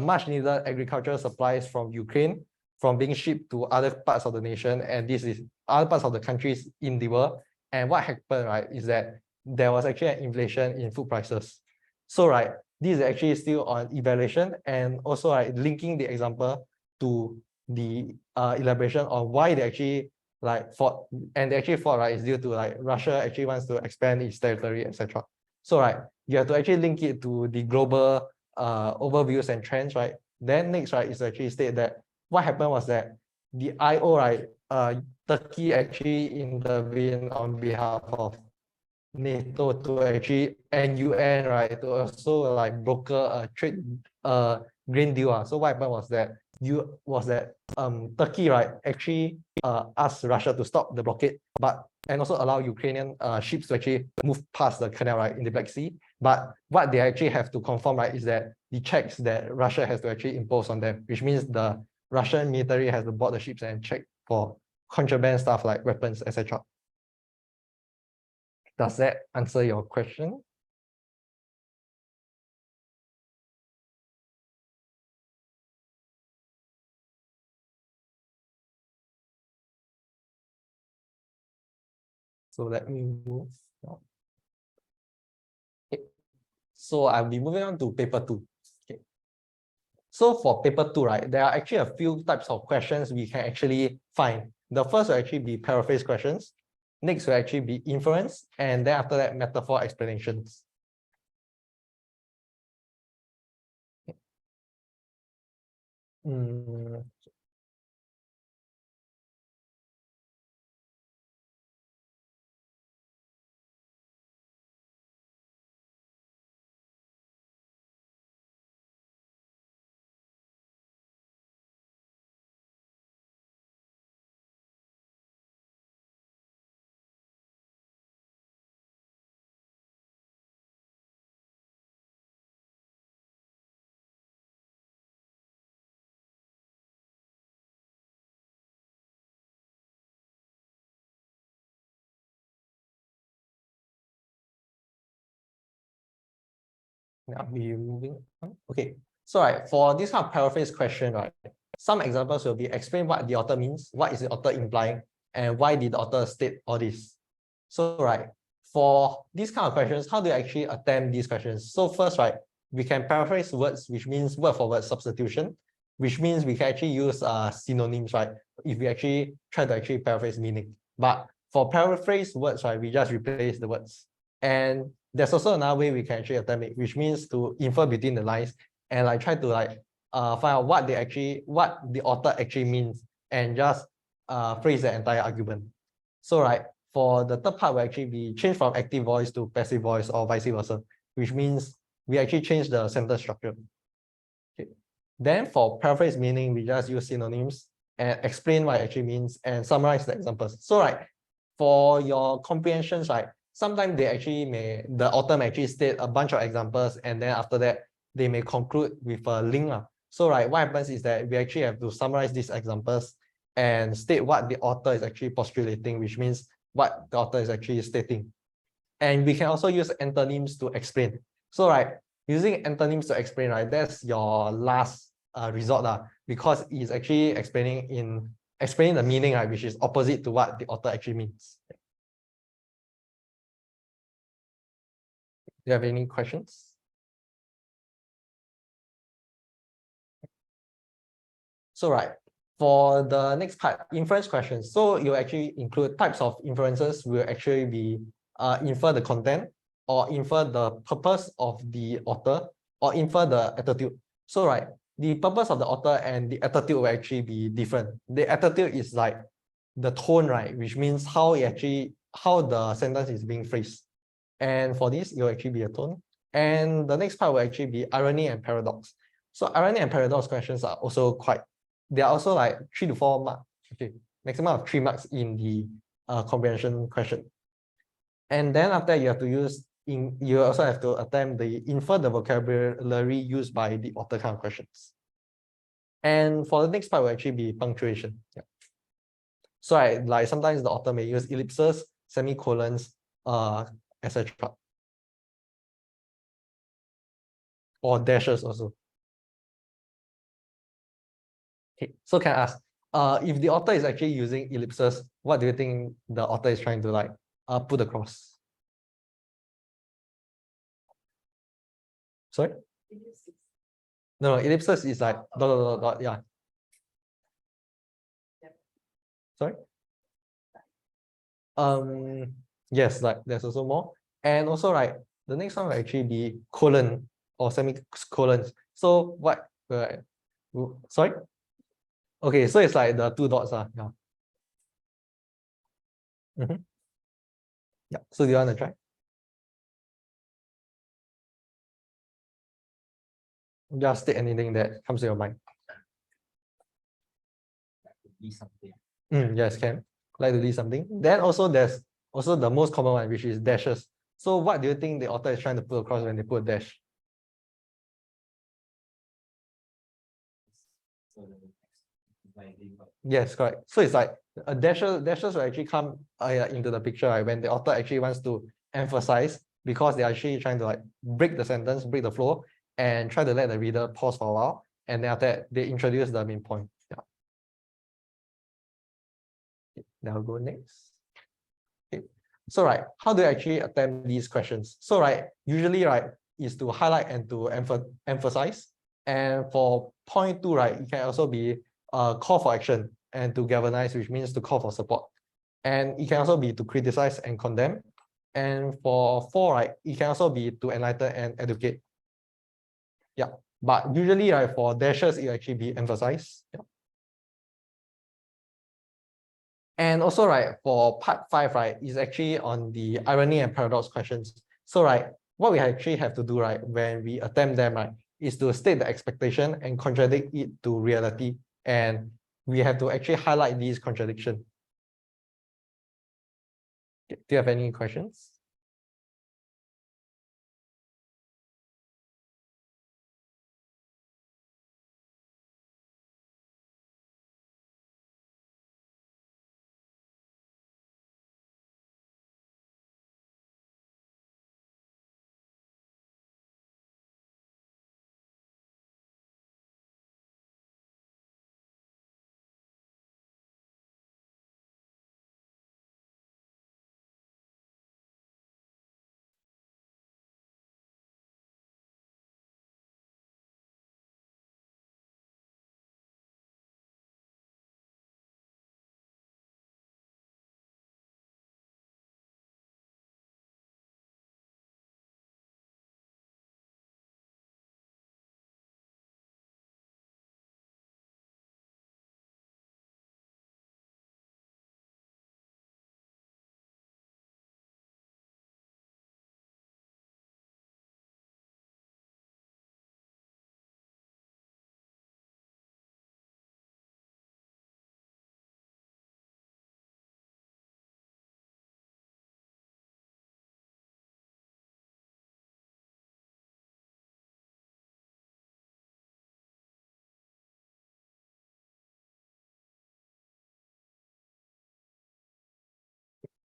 much needed agricultural supplies from Ukraine from being shipped to other parts of the nation, and this is other parts of the countries in the world. And what happened, right, is that there was actually an inflation in food prices. So, right, this is actually still on evaluation, and also, right, linking the example to the elaboration on why they actually like fought, and they actually fought, right, is due to like Russia actually wants to expand its territory, etc. So, right, you have to actually link it to the global overviews and trends, right? Then next, right, is actually state that what happened was that the IO, right, Turkey actually intervened on behalf of NATO to actually, and UN, right, to also like broker a trade grain deal. So what happened was that Turkey, right, actually asked Russia to stop the blockade, but and also allow Ukrainian ships to actually move past the canal, right, in the Black Sea. But what they actually have to confirm, right, is that the checks that Russia has to actually impose on them, which means the Russian military has to board the ships and check for contraband stuff like weapons, etc. Does that answer your question? So let me move on. Okay. So I'll be moving on to paper 2. Okay. So for paper 2, right, there are actually a few types of questions we can actually find. The first will actually be paraphrase questions. Next will actually be inference, and then after that, metaphor explanations. Mm, Now we moving on. Okay, so right, for this kind of paraphrase question, right, some examples will be explain what the author means, what is the author implying, and why did the author state all this. So right, for these kind of questions, how do you actually attempt these questions? So first, right, we can paraphrase words, which means word for word substitution, which means we can actually use synonyms, right, if we actually try to actually paraphrase meaning. But for paraphrase words, right, we just replace the words. And there's also another way we can actually attempt it, which means to infer between the lines and like try to like find out what the author actually means, and just phrase the entire argument. So right, for the third part, we actually be change from active voice to passive voice or vice versa, which means we actually change the sentence structure. Okay. Then for paraphrase meaning, we just use synonyms and explain what it actually means and summarize the examples. So right, for your comprehensions, right, sometimes the author may actually state a bunch of examples, and then after that, they may conclude with a link. So right, what happens is that we actually have to summarize these examples and state what the author is actually postulating, which means what the author is actually stating. And we can also use antonyms to explain. So right, using antonyms to explain, right, that's your last resort, because it's actually explaining the meaning, right, which is opposite to what the author actually means. Do you have any questions? So right, for the next part, inference questions. So you actually include types of inferences will actually be infer the content, or infer the purpose of the author, or infer the attitude. So right, the purpose of the author and the attitude will actually be different. The attitude is like the tone, right, which means how the sentence is being phrased. And for this, it will actually be a tone. And the next part will actually be irony and paradox. So irony and paradox questions are also they are also like 3 to 4 marks. Okay, maximum of 3 marks in the comprehension question. And then after you have to you also have to attempt the infer the vocabulary used by the author kind of questions. And for the next part will actually be punctuation. Yeah. So like sometimes the author may use ellipses, semicolons, etc. Or dashes also. Okay, so can I ask, if the author is actually using ellipses, what do you think the author is trying to like put across? Sorry? No, ellipses is like dot, dot, dot, dot, yeah. Sorry? Yes, like there's also more. And also like the next one will actually be colon or semicolons. So what sorry? Okay, so it's like the 2 dots. Yeah. Yeah. So do you want to try? Just state anything that comes to your mind. Be something. Yes, can. Like to do something. Then also there's also the most common one, which is dashes. So what do you think the author is trying to put across when they put a dash? Yes, correct. So it's like dashes will actually come into the picture, right, when the author actually wants to emphasize, because they're actually trying to like break the sentence, break the flow, and try to let the reader pause for a while, and then after that they introduce the main point. Yeah. Now go next. Okay. So right, how do you actually attempt these questions? So right, usually right is to highlight and to emphasize. And for point 2, right, it can also be call for action and to galvanize, which means to call for support. And it can also be to criticize and condemn. And for 4, right, it can also be to enlighten and educate. Yeah, but usually right, for dashes, it actually be emphasized. Yeah. And also right, for part 5, right, is actually on the irony and paradox questions. So right, what we actually have to do, right, when we attempt them, right, is to state the expectation and contradict it to reality. And we have to actually highlight these contradictions. Do you have any questions?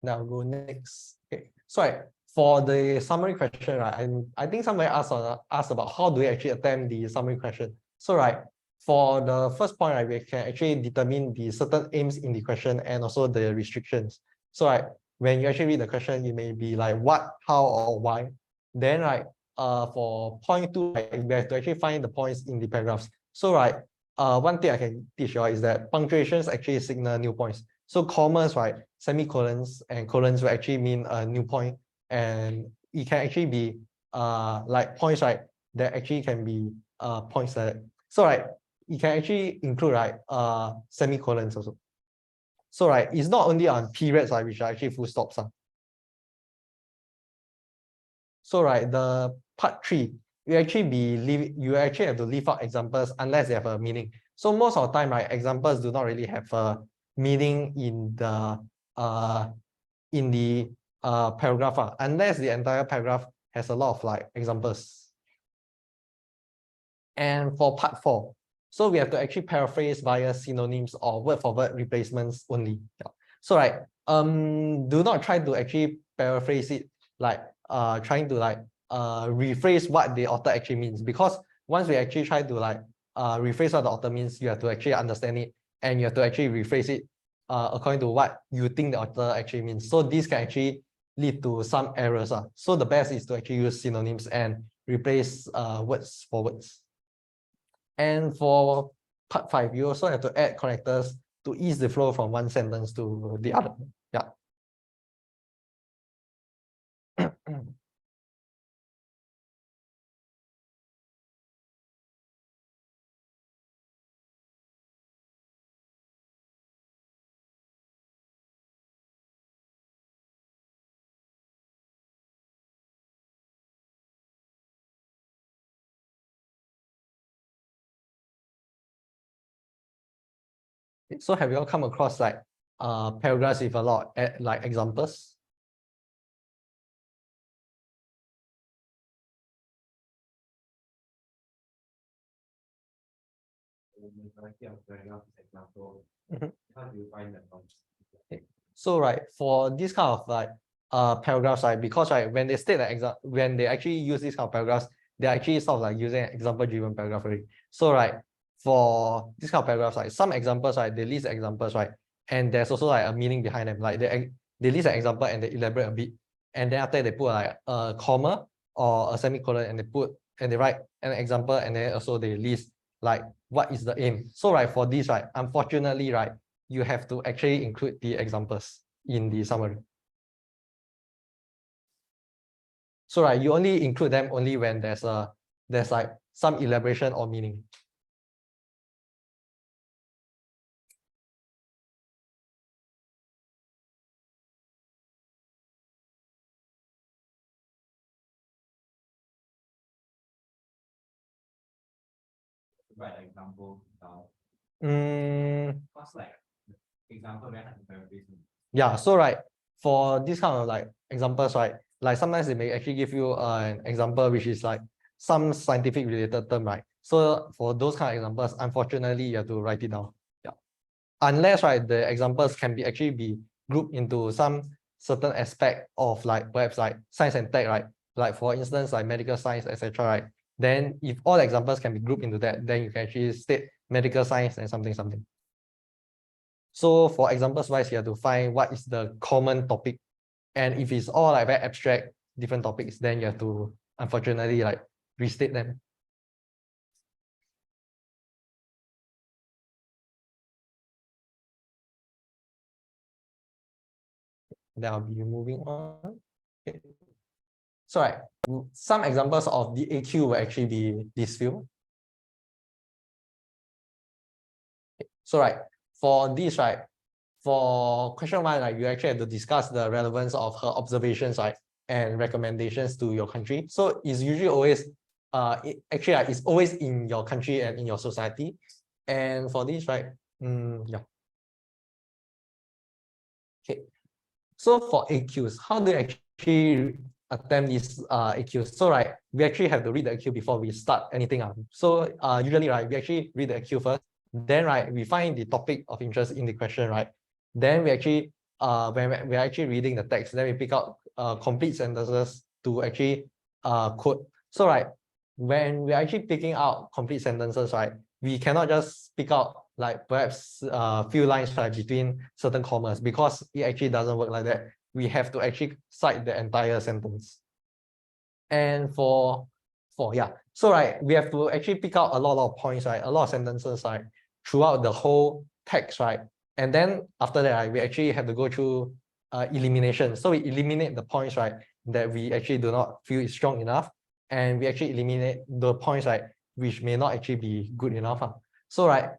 Now I'll go next. Okay, so right, for the summary question, right, I think somebody asked about how do we actually attempt the summary question. So right, for the first point, right, we can actually determine the certain aims in the question and also the restrictions. So right, when you actually read the question, it may be like what, how, or why. Then right, for point 2, right, we have to actually find the points in the paragraphs. So right, one thing I can teach you is that punctuations actually signal new points. So commas, right, semicolons and colons will actually mean a new point, and it can actually be like points, right, that actually can be points like that. So right, you can actually include right semicolons also. So right, it's not only on periods, right, which are actually full stops. So right, the part 3, you actually have to leave out examples unless they have a meaning. So most of the time, right, examples do not really have a meaning in the paragraph, unless the entire paragraph has a lot of like examples. And for part 4, so we have to actually paraphrase via synonyms or word for word replacements only. Yeah. So right, do not try to actually paraphrase it like trying to like rephrase what the author actually means, because once we actually try to like rephrase what the author means, you have to actually understand it and you have to actually rephrase it according to what you think the author actually means. So this can actually lead to some errors. So the best is to actually use synonyms and replace words for words. And for part 5, you also have to add connectors to ease the flow from one sentence to the other. Yeah. So have you all come across like paragraphs with a lot of like examples? How do you find that from? So right, for this kind of like paragraphs, right, because right, when they state the when they actually use this kind of paragraphs, they're actually sort of like using an example-driven paragraph already. So right, for this kind of paragraphs, like some examples, right, they list examples, right, and there's also like a meaning behind them. Like they list an example and they elaborate a bit, and then after they put like a comma or a semicolon and they write an example, and then also they list like what is the aim. So right, for this, right, unfortunately, right, you have to actually include the examples in the summary. So right, you only include them only when there's like some elaboration or meaning. Write an example now. What's like example very hard to paraphrase. Yeah, so right, for this kind of like examples, right, like sometimes they may actually give you an example which is like some scientific related term, right? So for those kind of examples, unfortunately, you have to write it down. Yeah. Unless right, the examples can be actually be grouped into some certain aspect of like perhaps like science and tech, right? Like for instance, like medical science, etc. Right? Then if all the examples can be grouped into that, then you can actually state medical science and something. So for examples wise, you have to find what is the common topic. And if it's all like very abstract, different topics, then you have to unfortunately like restate them. Then I'll be moving on. Okay. So right, some examples of the AQ will actually be this field. So right, for this, right, for question 1, like you actually have to discuss the relevance of her observations, right, and recommendations to your country. So it's usually always it's always in your country and in your society. And for this, right, yeah. Okay. So for AQs, how do you actually attempt these AQs? So right, we actually have to read the AQ before we start anything. So usually, right, we actually read the AQ first. Then right, we find the topic of interest in the question, right? Then we actually when we're actually reading the text, then we pick out complete sentences to actually quote. So right, when we're actually picking out complete sentences, right, we cannot just pick out like perhaps a few lines right between certain commas, because it actually doesn't work like that. We have to actually cite the entire sentence. And so right, we have to actually pick out a lot of points, right, a lot of sentences, right, throughout the whole text, right. And then after that, right, we actually have to go through elimination. So we eliminate the points, right, that we actually do not feel is strong enough, and we actually eliminate the points, right, which may not actually be good enough. So right,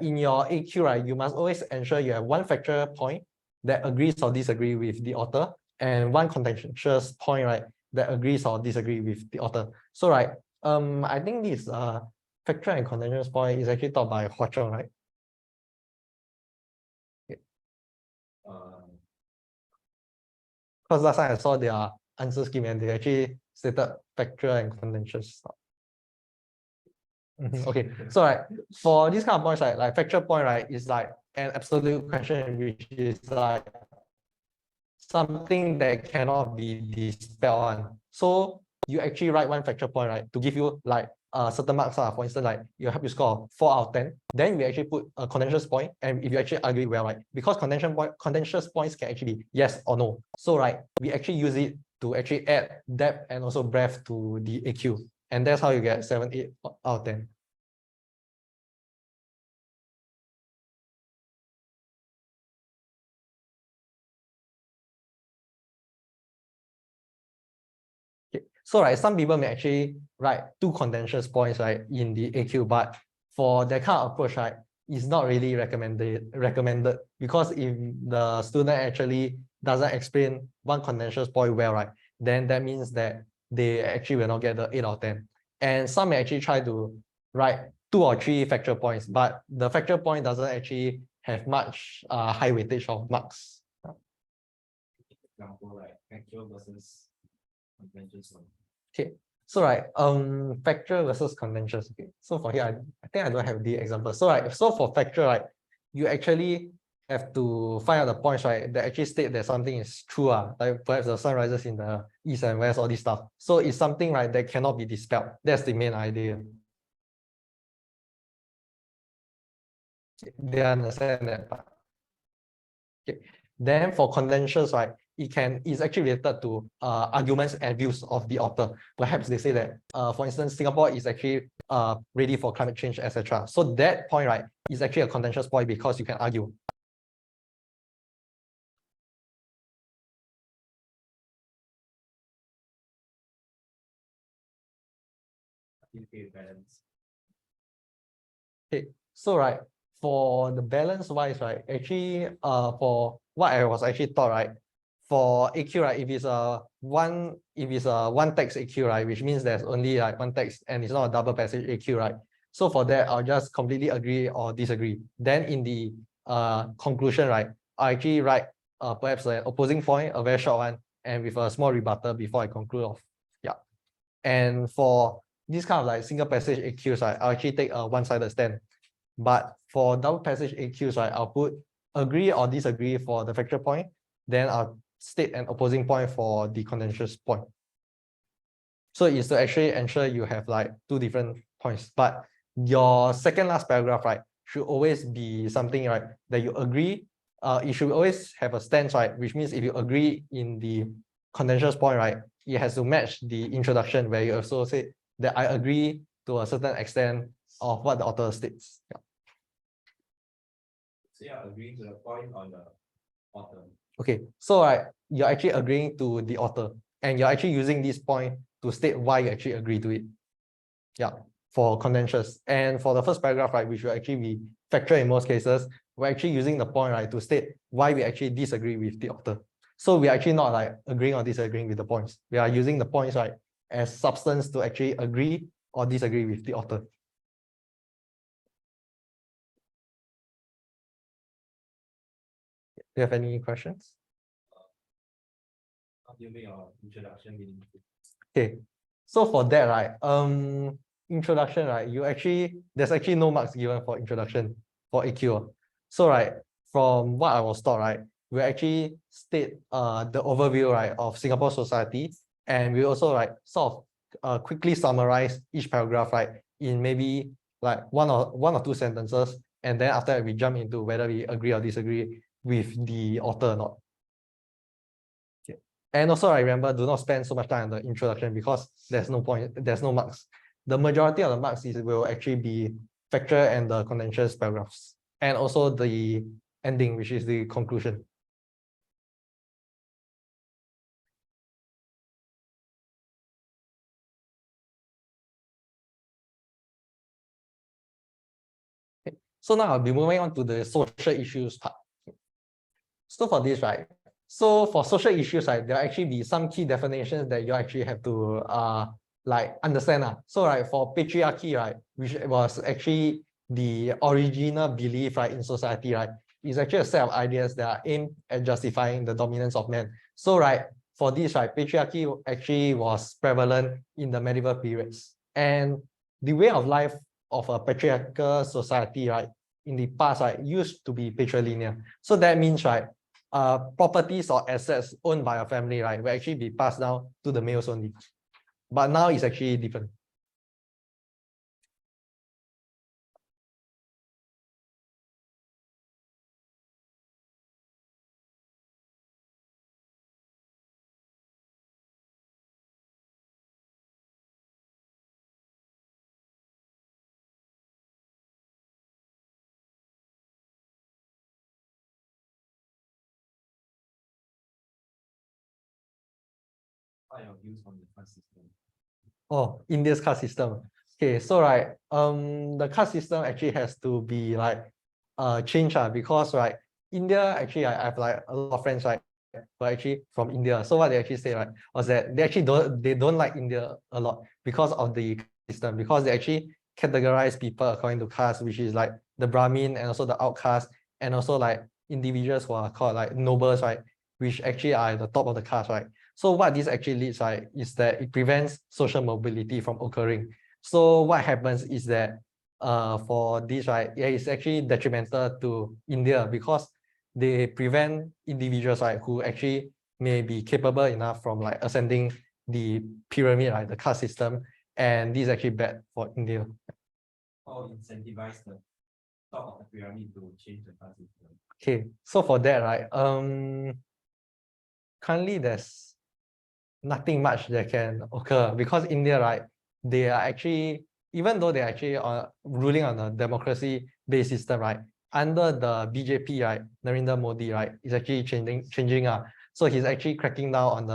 in your AQ, right, you must always ensure you have one factual point that agrees or disagree with the author, and one contentious point, right, that agrees or disagree with the author. So right, I think this factual and contentious point is actually taught by Hua Chong, right? Because last time I saw their answer scheme and they actually stated factual and contentious. Okay, so right, for this kind of points, right, like factual point, right, is like an absolute question, which is like something that cannot be dispelled on. So you actually write one factual point, right, to give you like certain marks. For instance, like you have to score 4 out of 10. Then we actually put a contentious point, and if you actually argue well, right, because contentious points can actually be yes or no. So right, we actually use it to actually add depth and also breadth to the AQ, and that's how you get 7, 8 out of 10. Okay. So right, some people may actually write 2 contentious points, right, in the AQ, but for that kind of approach, right, it's not really recommended, because if the student actually doesn't explain one contentious point well, right, then that means that they actually will not get the 8 out of 10. And some may actually try to write 2 or 3 factual points, but the factual point doesn't actually have much high weightage of marks. Example, like factual versus contentious one. Okay, so right, factual versus contentious. Okay, so for here, I think I don't have the example. So right, so for factual, right, you actually have to find out the points, right, that actually state that something is true. Like perhaps the sun rises in the east and west, all this stuff. So it's something, right, that cannot be dispelled. That's the main idea. They understand that part. Okay. Then for contentious, right, it's actually related to arguments and views of the author. Perhaps they say that, for instance, Singapore is actually ready for climate change, etc. So that point, right, is actually a contentious point because you can argue. Okay, so right, for the balance wise, right, actually, for what I was actually taught, right, for AQ, right, if it's a one text AQ, right, which means there's only like one text and it's not a double passage AQ, right. So for that, I'll just completely agree or disagree. Then in the conclusion, right, I actually write perhaps an opposing point, a very short one, and with a small rebuttal before I conclude off. Yeah. And for this kind of like single passage AQs, right, I'll actually take a one-sided stand. But for double passage AQs, right, I'll put agree or disagree for the factual point. Then I'll state an opposing point for the contentious point. So it's to actually ensure you have like 2 different points. But your second last paragraph, right, should always be something, right, that you agree. You should always have a stance, right, which means if you agree in the contentious point, right, it has to match the introduction where you also say that I agree to a certain extent of what the author states. Yeah. So you're agreeing to the point on the author. Okay, so right, you're actually agreeing to the author, and you're actually using this point to state why you actually agree to it. Yeah, for contentious. And for the first paragraph, right, which will actually be factual in most cases, we're actually using the point, right, to state why we actually disagree with the author. So we're actually not like agreeing or disagreeing with the points. We are using the points, right, as substance to actually agree or disagree with the author. Do you have any questions? How do you make your introduction meaningful? Okay, so for that, right, introduction, right, there's actually no marks given for introduction for AQ. So right, from what I was taught, right, we actually state the overview, right, of Singapore society, and we also like sort of quickly summarize each paragraph, right, in maybe like one or two sentences, and then after that we jump into whether we agree or disagree with the author or not. Okay. And also I remember, do not spend so much time on the introduction because there's no point, there's no marks. The majority of the marks will actually be factual and the contentious paragraphs, and also the ending, which is the conclusion. Okay. So now I'll be moving on to the social issues part. So for this, right? So for social issues, right, there'll actually be some key definitions that you actually have to like understand. So right, for patriarchy, right, which was actually the original belief, right, in society, right, is actually a set of ideas that are aimed at justifying the dominance of men. So right, for this, right, patriarchy actually was prevalent in the medieval periods. And the way of life of a patriarchal society, right, in the past, right, used to be patrilineal. So that means, right, properties or assets owned by a family, right, will actually be passed down to the males only. But now it's actually different. What are your views on the caste system? Oh, India's caste system. Okay, so right, the caste system actually has to be like changed, because right, India actually I have like a lot of friends, right, who are actually from India. So what they actually say, right, was that they actually don't like India a lot because of the system, because they actually categorize people according to caste, which is like the Brahmin and also the outcast, and also like individuals who are called like nobles, right, which actually are at the top of the caste, right. So what this actually leads, right, is that it prevents social mobility from occurring. So what happens is that for this, right, it is actually detrimental to India because they prevent individuals, right, who actually may be capable enough from like ascending the pyramid, right, the caste system, and this is actually bad for India. How incentivize the top of the pyramid to change the caste system? Okay, so for that, right, currently there's nothing much that can occur because India, right, they are actually, even though they're actually ruling on a democracy-based system, right, under the BJP, right, Narendra Modi, right, is actually changing. So he's actually cracking down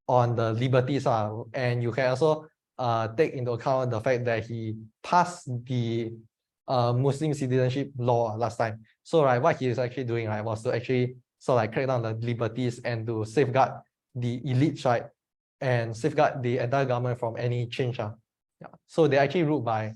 on the liberties, and you can also take into account the fact that he passed the Muslim citizenship law last time. So right, what he is actually doing, right, was to actually sort of like crack down on the liberties and to safeguard the elites, right, and safeguard the entire government from any change. Yeah. So they actually ruled by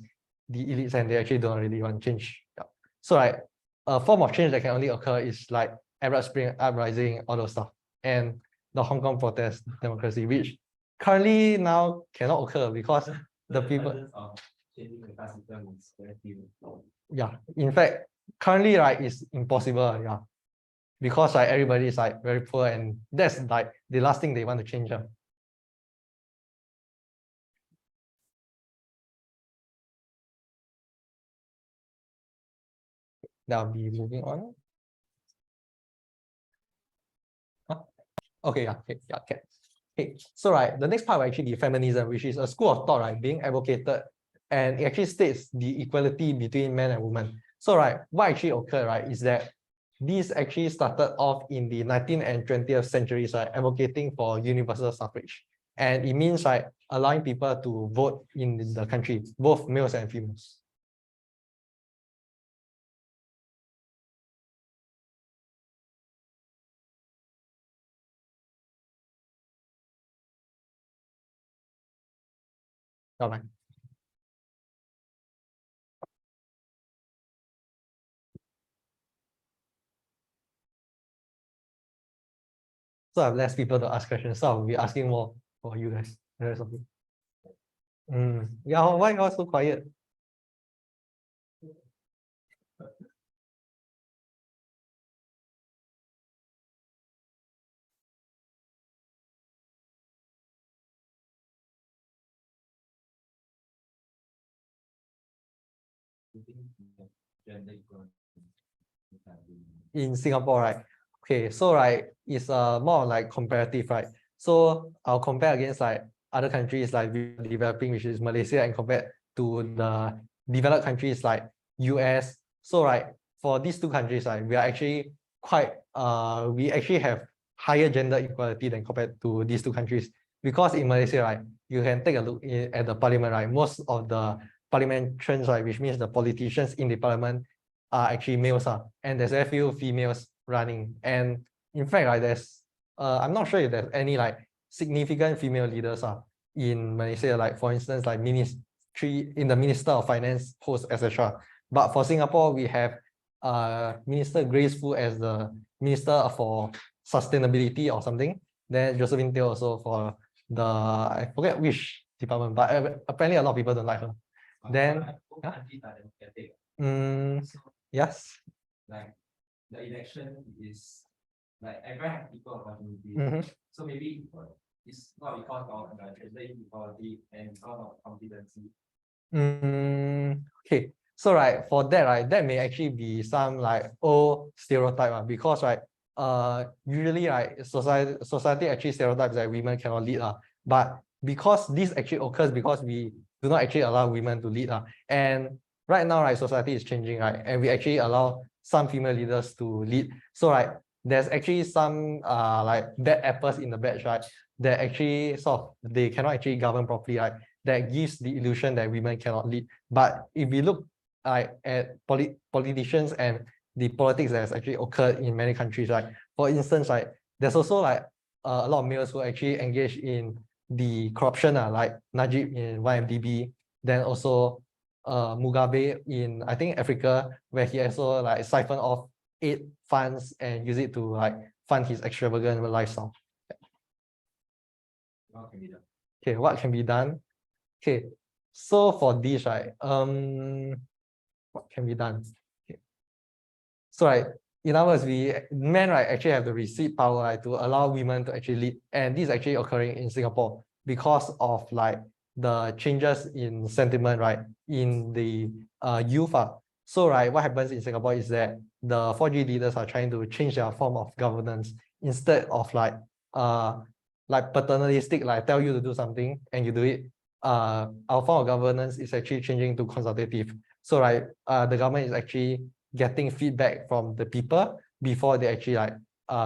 the elites and they actually don't really want change. Yeah. So like a form of change that can only occur is like Arab Spring uprising, all those stuff, and the Hong Kong protest democracy, which currently now cannot occur because the people. Changing the caste system is very few. Yeah, in fact, currently, right, it's impossible. Yeah, because like everybody is like very poor, and that's like the last thing they want to change. I'll be moving on. Huh? Okay, yeah, okay, yeah, okay. Okay, so right, the next part will actually be feminism, which is a school of thought, right, being advocated, and it actually states the equality between men and women. So right, what actually occurred, right, is that this actually started off in the 19th and 20th centuries, right, advocating for universal suffrage. And it means like allowing people to vote in the country, both males and females. All right. So I have less people to ask questions, so I'll be asking more for you guys. The rest of you. Yeah, why are you so quiet? you think gender equality in Singapore, right? Okay, so right, it's more like comparative, right? So I'll compare against like other countries like developing, which is Malaysia, and compared to the developed countries like US. So right, for these two countries, right, we are actually quite we actually have higher gender equality than compared to these two countries. Because in Malaysia, right, you can take a look at the parliament, right? Most of the parliamentarians, right, which means the politicians in the parliament, are actually males, and there's very few females running. And in fact, like there's I'm not sure if there's any like significant female leaders in Malaysia, like for instance, like ministry in the Minister of Finance post, etc. But for Singapore, we have Minister Grace Fu as the Minister for Sustainability or something. Then Josephine Teo also for the, I forget which department, but apparently a lot of people don't like her. Then yes. Like the election is like everyone have equal opportunity. So maybe it's not because of gender equality and because of competency. Okay, so right, for that, right, that may actually be some like old stereotype, because right, usually right, society actually stereotypes that women cannot lead, but because this actually occurs because we do not actually allow women to lead, and right now, right, society is changing, right, and we actually allow some female leaders to lead. So right, there's actually some like bad apples in the batch, right, that actually sort of they cannot actually govern properly, right, that gives the illusion that women cannot lead. But if we look like at politicians and the politics that has actually occurred in many countries, right? For instance, like there's also like a lot of males who actually engage in the corruption, like Najib in YMDB, then also Mugabe in, I think, Africa, where he also like siphoned off aid funds and use it to like fund his extravagant lifestyle. What can be done? Okay, what can be done? Okay, so for this, right, what can be done? Okay. So right, in other words, men, right, actually have the receipt power, right, to allow women to actually lead, and this is actually occurring in Singapore because of like the changes in sentiment, right, in the youth. So right, what happens in Singapore is that the 4G leaders are trying to change their form of governance instead of like paternalistic, like tell you to do something and you do it. Our form of governance is actually changing to consultative. So right, the government is actually getting feedback from the people before they actually like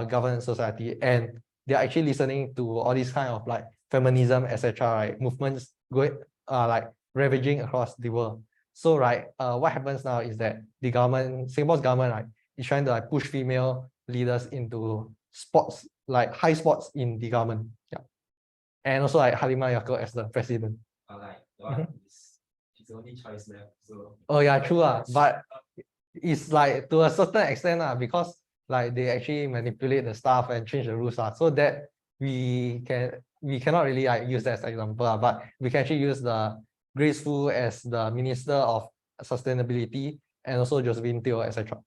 govern society, and they're actually listening to all these kind of like feminism, etc., right, movements going like ravaging across the world. So right, what happens now is that the government, Singapore's government, right, is trying to like push female leaders into spots, like high spots in the government. Yeah. And also like Halimah Yacob as the president. Like the one is his only choice left. So oh yeah, true, but it's like to a certain extent, because like they actually manipulate the stuff and change the rules, so that we cannot really like use that as an example, but we can actually use the Grace Fu as the Minister of Sustainability, and also Josephine Teo, etc.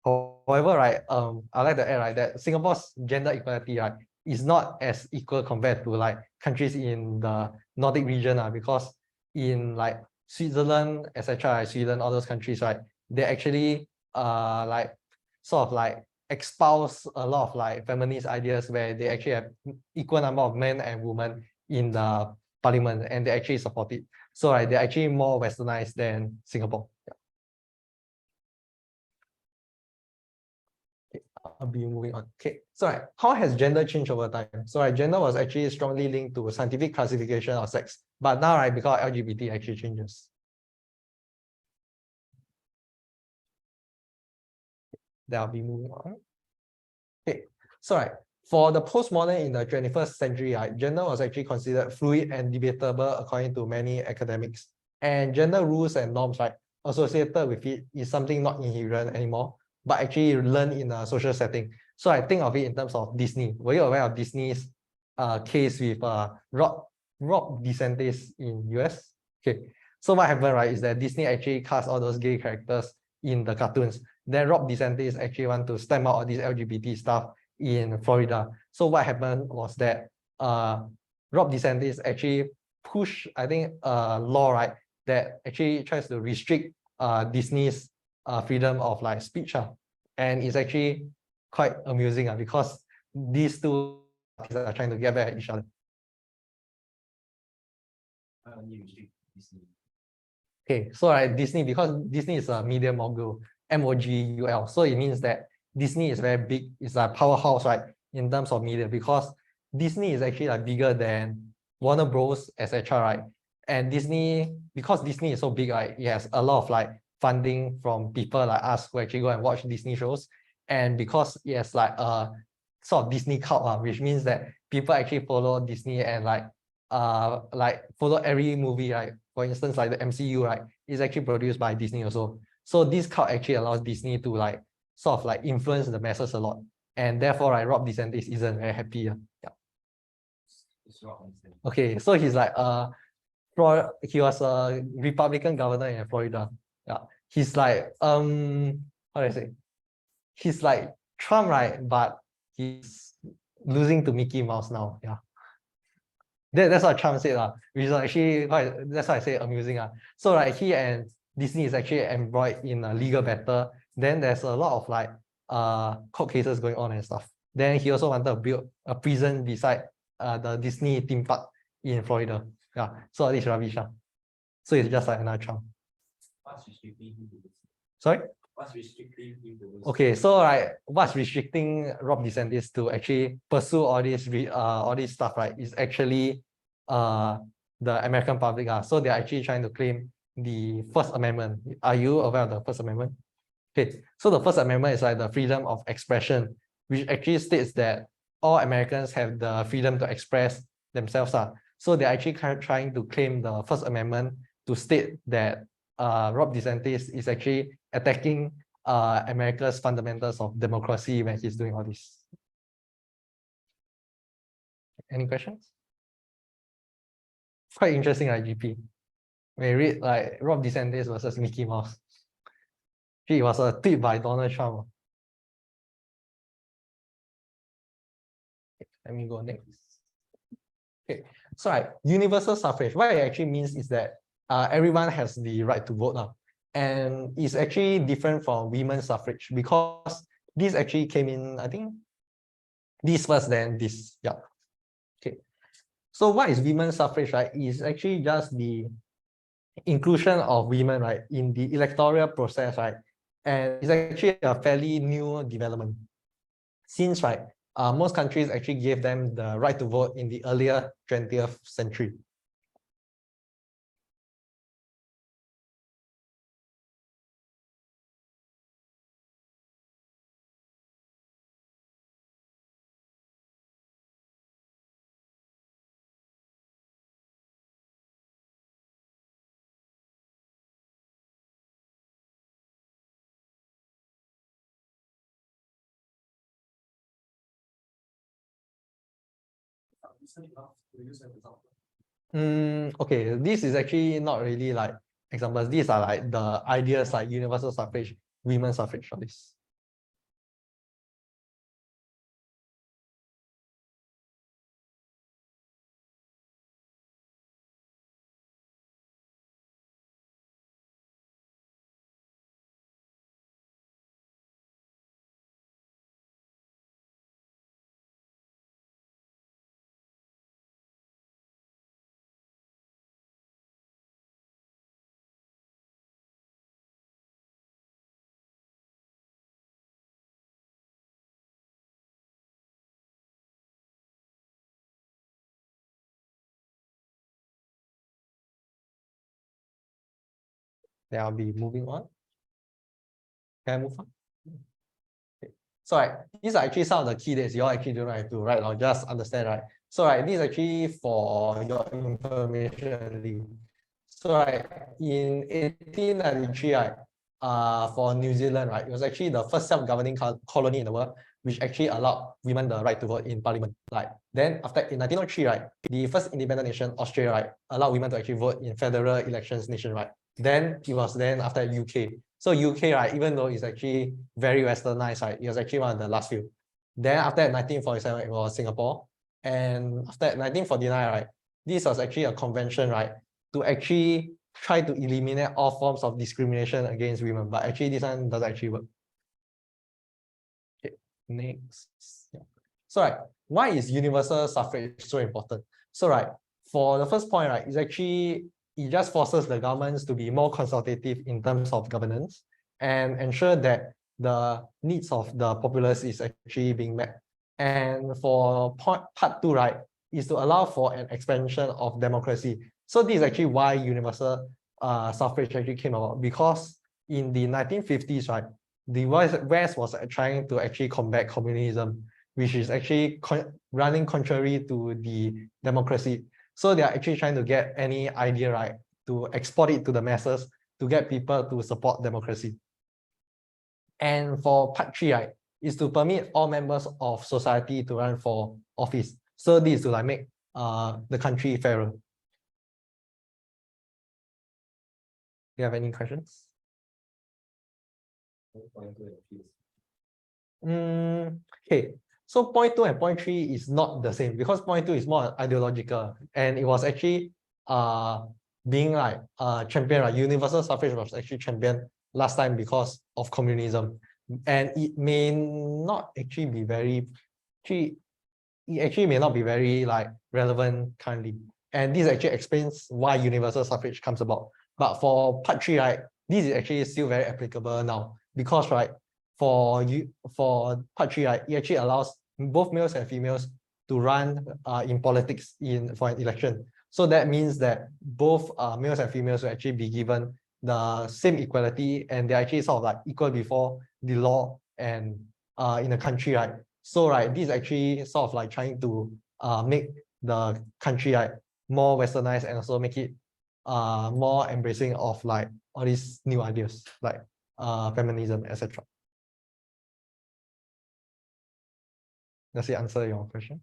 However, right, I'd like to add, right, that Singapore's gender equality, right, is not as equal compared to like countries in the Nordic region, because in like Switzerland, etc., Sweden, all those countries, right, they actually like sort of like espouse a lot of like feminist ideas where they actually have equal number of men and women in the parliament, and they actually support it. So right, they're actually more westernized than Singapore. Yeah. I'll be moving on. Okay, so right, how has gender changed over time? So right, gender was actually strongly linked to scientific classification of sex, but now right, because LGBT actually changes. Then I'll be moving on. Okay, so right, for the postmodern in the 21st century, right, gender was actually considered fluid and debatable according to many academics. And gender rules and norms, right, associated with it is something not inherent anymore, but actually learned in a social setting. So I think of it in terms of Disney. Were you aware of Disney's case with Rob DeSantis in US? Okay, so what happened, right, is that Disney actually cast all those gay characters in the cartoons. Then Rob DeSantis actually want to stamp out all these LGBT stuff in Florida. So what happened was that Rob DeSantis actually push, I think, a law, right, that actually tries to restrict Disney's freedom of like speech. And it's actually quite amusing because these two parties are trying to get back at each other. Okay, so Disney, because Disney is a media mogul, MOGUL, so it means that Disney is very big, it's a powerhouse, right, in terms of media, because Disney is actually like bigger than Warner Bros, etc., right? And Disney, because Disney is so big, right, it has a lot of like funding from people like us who actually go and watch Disney shows, and because it has like a sort of Disney cult, which means that people actually follow Disney and like follow every movie, right? For instance, like the MCU, right, is actually produced by Disney also. So this cult actually allows Disney to like sort of like influence the masses a lot, and therefore, right, Rob DeSantis isn't very happy. Yeah. Okay, so he's like he was a Republican governor in Florida. Yeah, he's like how do I say? He's like Trump, right? But he's losing to Mickey Mouse now. Yeah. That's what Trump said, which is actually quite, that's why I say amusing. So he and Disney is actually embroiled in a legal battle. Then there's a lot of like court cases going on and stuff. Then he also wanted to build a prison beside the Disney theme park in Florida. Yeah, so it's rubbish. So it's just like another Trump. What's restricting him to this? Sorry? What's restricting him to this? Okay, so what's restricting Rob DeSantis to actually pursue all this stuff, right, is actually the American public. So they're actually trying to claim the First Amendment. Are you aware of the First Amendment? Okay, so the First Amendment is like the freedom of expression, which actually states that all Americans have the freedom to express themselves. So they're actually trying to claim the First Amendment to state that Rob DeSantis is actually attacking America's fundamentals of democracy when he's doing all this. Any questions? Quite interesting, GP. When you read like Rob DeSantis versus Mickey Mouse. It was a tweet by Donald Trump. Let me go next. Okay, so universal suffrage, what it actually means is that everyone has the right to vote now. And it's actually different from women's suffrage because this actually came in, I think, this first, then this. Yeah. Okay. So what is women's suffrage, right? Is actually just the inclusion of women, right, in the electoral process, right? And it's actually a fairly new development. Since, most countries actually gave them the right to vote in the earlier 20th century. Okay, this is actually not really like examples. These are like the ideas like universal suffrage, women's suffrage, all this. Then I'll be moving on. Can I move on? Okay. So these are actually some of the key dates you all actually don't have to write or just understand, right? So this is actually for your information. So in 1893, for New Zealand, it was actually the first self-governing colony in the world, which actually allowed women the right to vote in parliament. Then after in 1903, the first independent nation, Australia, allowed women to actually vote in federal elections nationwide. Then it was then after UK. So UK, even though it's actually very westernized, it was actually one of the last few. Then after 1947, it was Singapore. And after 1949, this was actually a convention, right, to actually try to eliminate all forms of discrimination against women. But actually, this one doesn't actually work. Okay, next. Yeah. So, right, why is universal suffrage so important? So, right, for the first point, right, is actually it just forces the governments to be more consultative in terms of governance and ensure that the needs of the populace is actually being met. And for part two, right, is to allow for an expansion of democracy. So this is actually why universal suffrage actually came about, because in the 1950s, right, the West was trying to actually combat communism, which is actually running contrary to the democracy. So they are actually trying to get any idea, right, to export it to the masses to get people to support democracy. And for part three, right, is to permit all members of society to run for office. So this is to like make the country fairer. Do you have any questions? Okay, so point 2 and point 3 is not the same, because point 2 is more ideological, and it was actually being like championed, right? Universal suffrage was actually championed last time because of communism, and it may not actually be very it actually may not be very like relevant currently, and this actually explains why universal suffrage comes about. But for part 3, right, this is actually still very applicable now, because right, for part 3, right, it actually allows both males and females to run in politics for an election. So that means that both males and females will actually be given the same equality, and they're actually sort of like equal before the law and in the country, right? So right, this is actually sort of like trying to make the country right more westernized, and also make it more embracing of like all these new ideas like feminism, etc. Does it answer your question?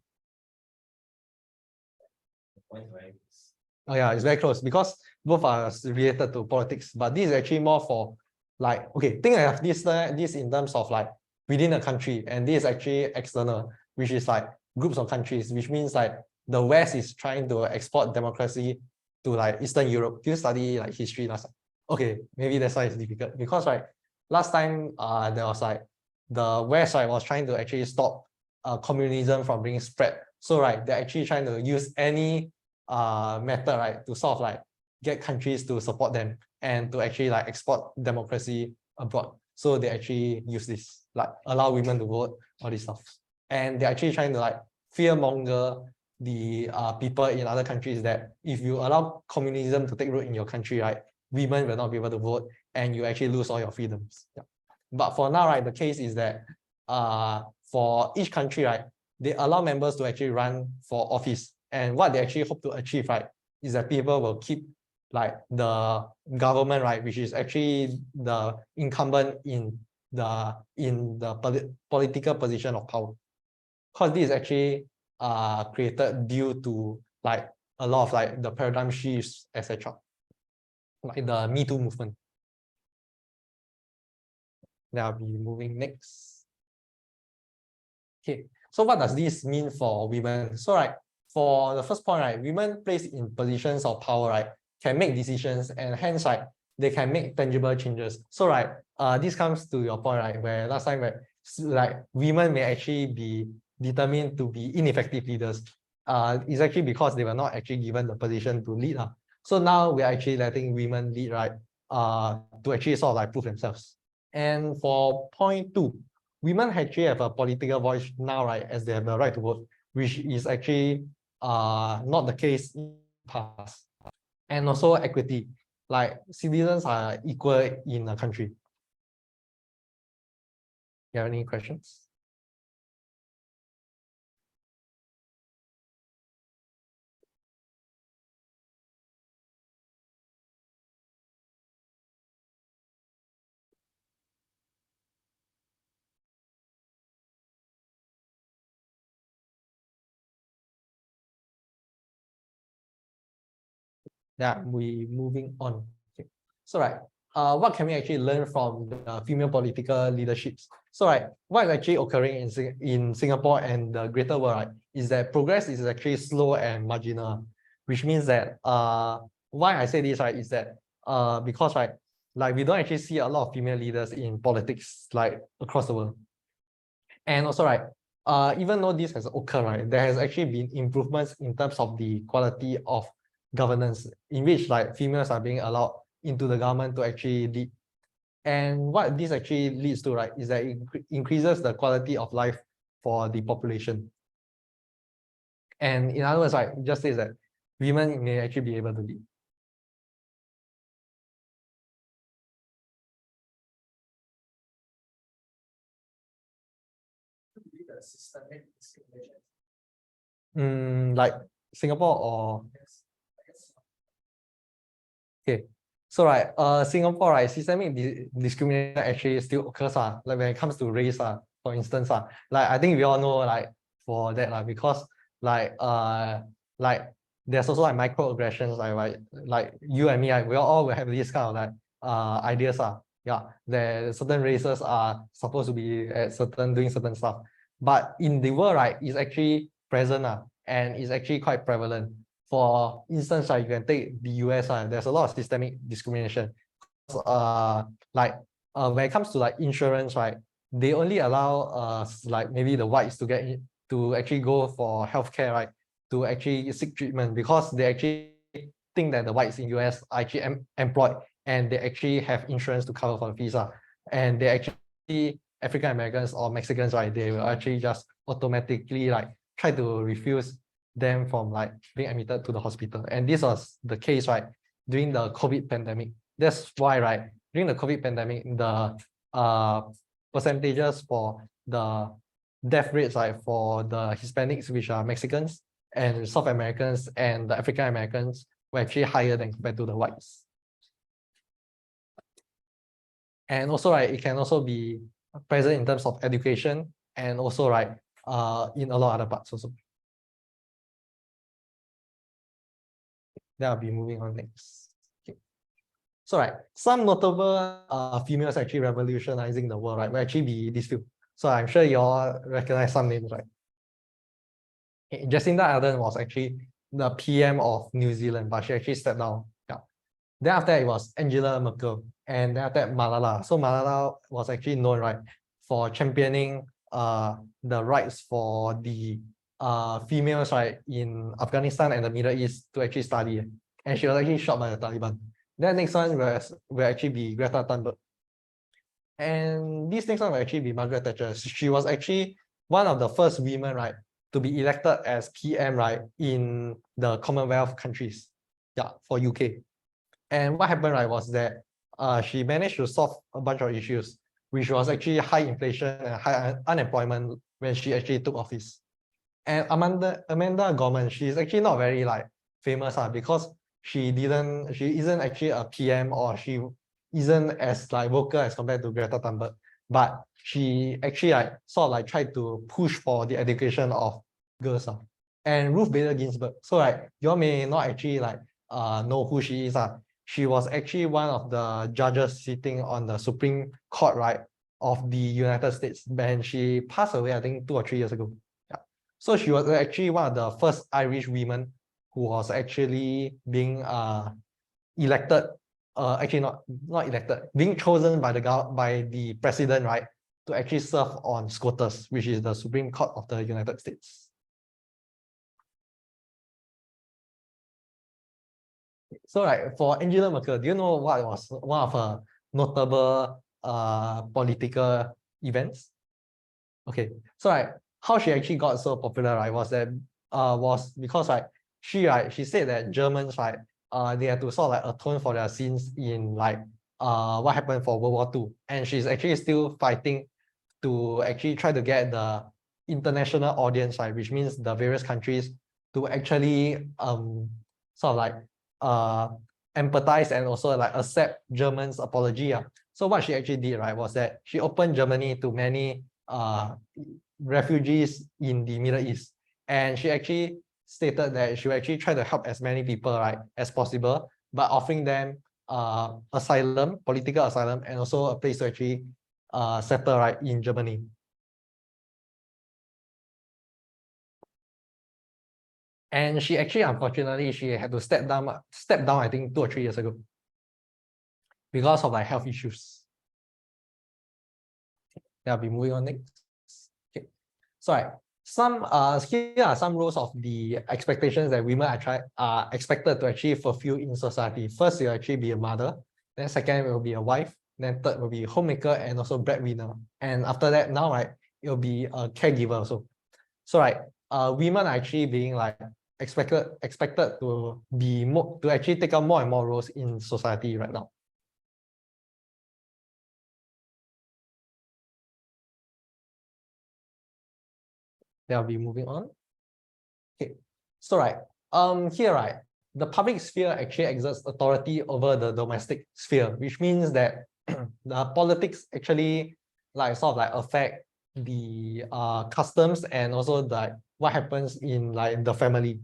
Oh yeah, it's very close, because both are related to politics, but this is actually more for like, okay, think of this in terms of like within a country, and this is actually external, which is like groups of countries, which means like the West is trying to export democracy to like Eastern Europe. Do you study like history last time? Okay, maybe that's why it's difficult, because right, last time there was like the West, right, was trying to actually stop communism from being spread. So right, they're actually trying to use any method, right, to sort of like get countries to support them and to actually like export democracy abroad. So they actually use this, like allow women to vote, all this stuff. And they're actually trying to like fearmonger the people in other countries that if you allow communism to take root in your country, right, women will not be able to vote, and you actually lose all your freedoms. Yeah. But for now, right, the case is that for each country, right, they allow members to actually run for office. And what they actually hope to achieve, right, is that people will keep like the government, right, which is actually the incumbent in the political position of power. Because this is actually created due to like a lot of like the paradigm shifts, etc. Like the Me Too movement. Then I'll be moving next. Okay, so what does this mean for women? So right, for the first point, right, women placed in positions of power, right, can make decisions, and hence, right, they can make tangible changes. So right, this comes to your point, right, where last time, right, like women may actually be determined to be ineffective leaders. It's actually because they were not actually given the position to lead. So now we're actually letting women lead, right, to actually sort of like prove themselves. And for point 2, women actually have a political voice now, right, as they have the right to vote, which is actually not the case in the past. And also equity, like citizens are equal in a country. You have any questions? Yeah, we moving on. Okay. So right, what can we actually learn from the female political leaderships? So right, what is actually occurring in Singapore and the greater world, right, is that progress is actually slow and marginal, which means that why I say this, right, is that because, right, like we don't actually see a lot of female leaders in politics like across the world. And also, right, even though this has occurred, right, there has actually been improvements in terms of the quality of governance, in which like females are being allowed into the government to actually lead. And what this actually leads to, right, is that it increases the quality of life for the population. And in other words, right, it just says that women may actually be able to lead. The systemic discrimination. Like Singapore or Yes, I guess. okay. So right, Singapore, right, systemic discrimination actually still occurs, like when it comes to race, for instance, like I think we all know, like for that, because like there's also like microaggressions, like you and me, we all will have this kind of like ideas, yeah, that certain races are supposed to be at doing certain stuff, but in the world, right, it's actually present, and it's actually quite prevalent. For instance, you can take the US, there's a lot of systemic discrimination. Like when it comes to like insurance, right, they only allow like maybe the whites to get in, to actually go for healthcare, right, to actually seek treatment, because they actually think that the whites in US are actually employed, and they actually have insurance to cover for the fees, and they actually African Americans or Mexicans, right, they will actually just automatically like try to refuse them from like being admitted to the hospital. And this was the case, right, during the COVID pandemic. That's why, right, during the COVID pandemic, the percentages for the death rates, right, for the Hispanics, which are Mexicans and South Americans and the African Americans, were actually higher than compared to the whites. And also, right, it can also be present in terms of education, and also, right, in a lot of other parts also. Then I'll be moving on next. Okay. So, right, some notable females actually revolutionizing the world, right, will actually be this few. So I'm sure you all recognize some names, right? Okay, Jacinda Ardern was actually the PM of New Zealand, but she actually stepped down. Yeah. Then after that, it was Angela Merkel, and then after that, Malala. So Malala was actually known, right, for championing the rights for the females, right, in Afghanistan and the Middle East to actually study. And she was actually shot by the Taliban. Then next one will actually be Greta Thunberg. And this next one will actually be Margaret Thatcher. She was actually one of the first women, right, to be elected as PM, right, in the Commonwealth countries, yeah, for UK. And what happened, right, was that she managed to solve a bunch of issues, which was actually high inflation and high unemployment when she actually took office. And Amanda Gorman, she's actually not very like famous, because she isn't actually a PM, or she isn't as like vocal as compared to Greta Thunberg, but she actually like sort of like tried to push for the education of girls. And Ruth Bader Ginsburg, so like you all may not actually like know who she is. She was actually one of the judges sitting on the Supreme Court, right, of the United States, when she passed away, I think 2 or 3 years ago. Yeah. So she was actually one of the first Irish women who was actually being elected, actually not elected, being chosen by the president, right, to actually serve on SCOTUS, which is the Supreme Court of the United States. So, right, for Angela Merkel, do you know what was one of her notable political events? Okay, so right, how she actually got so popular, right, was because she said that Germans, right, they had to sort of like atone for their sins in like what happened for World War II, and she's actually still fighting to actually try to get the international audience, right, which means the various countries, to actually sort of like empathize and also like accept Germans' apology. So what she actually did, right, was that she opened Germany to many refugees in the Middle East, and she actually stated that she will actually try to help as many people, right, as possible, by offering them asylum, political asylum, and also a place to actually settle, right, in Germany. And she actually, unfortunately, she had to step down, I think 2 or 3 years ago because of like health issues. I'll be moving on next. Okay. So here are some roles of the expectations that women are expected to actually fulfill in society. First, you'll actually be a mother. Then second, will be a wife. Then third will be homemaker and also breadwinner. And after that, now it'll be a caregiver also. So women are actually being like expected to be more, to actually take on more and more roles in society right now. I'll be moving on. Okay, so here the public sphere actually exerts authority over the domestic sphere, which means that the politics actually sort of affect the customs and also what happens in the family.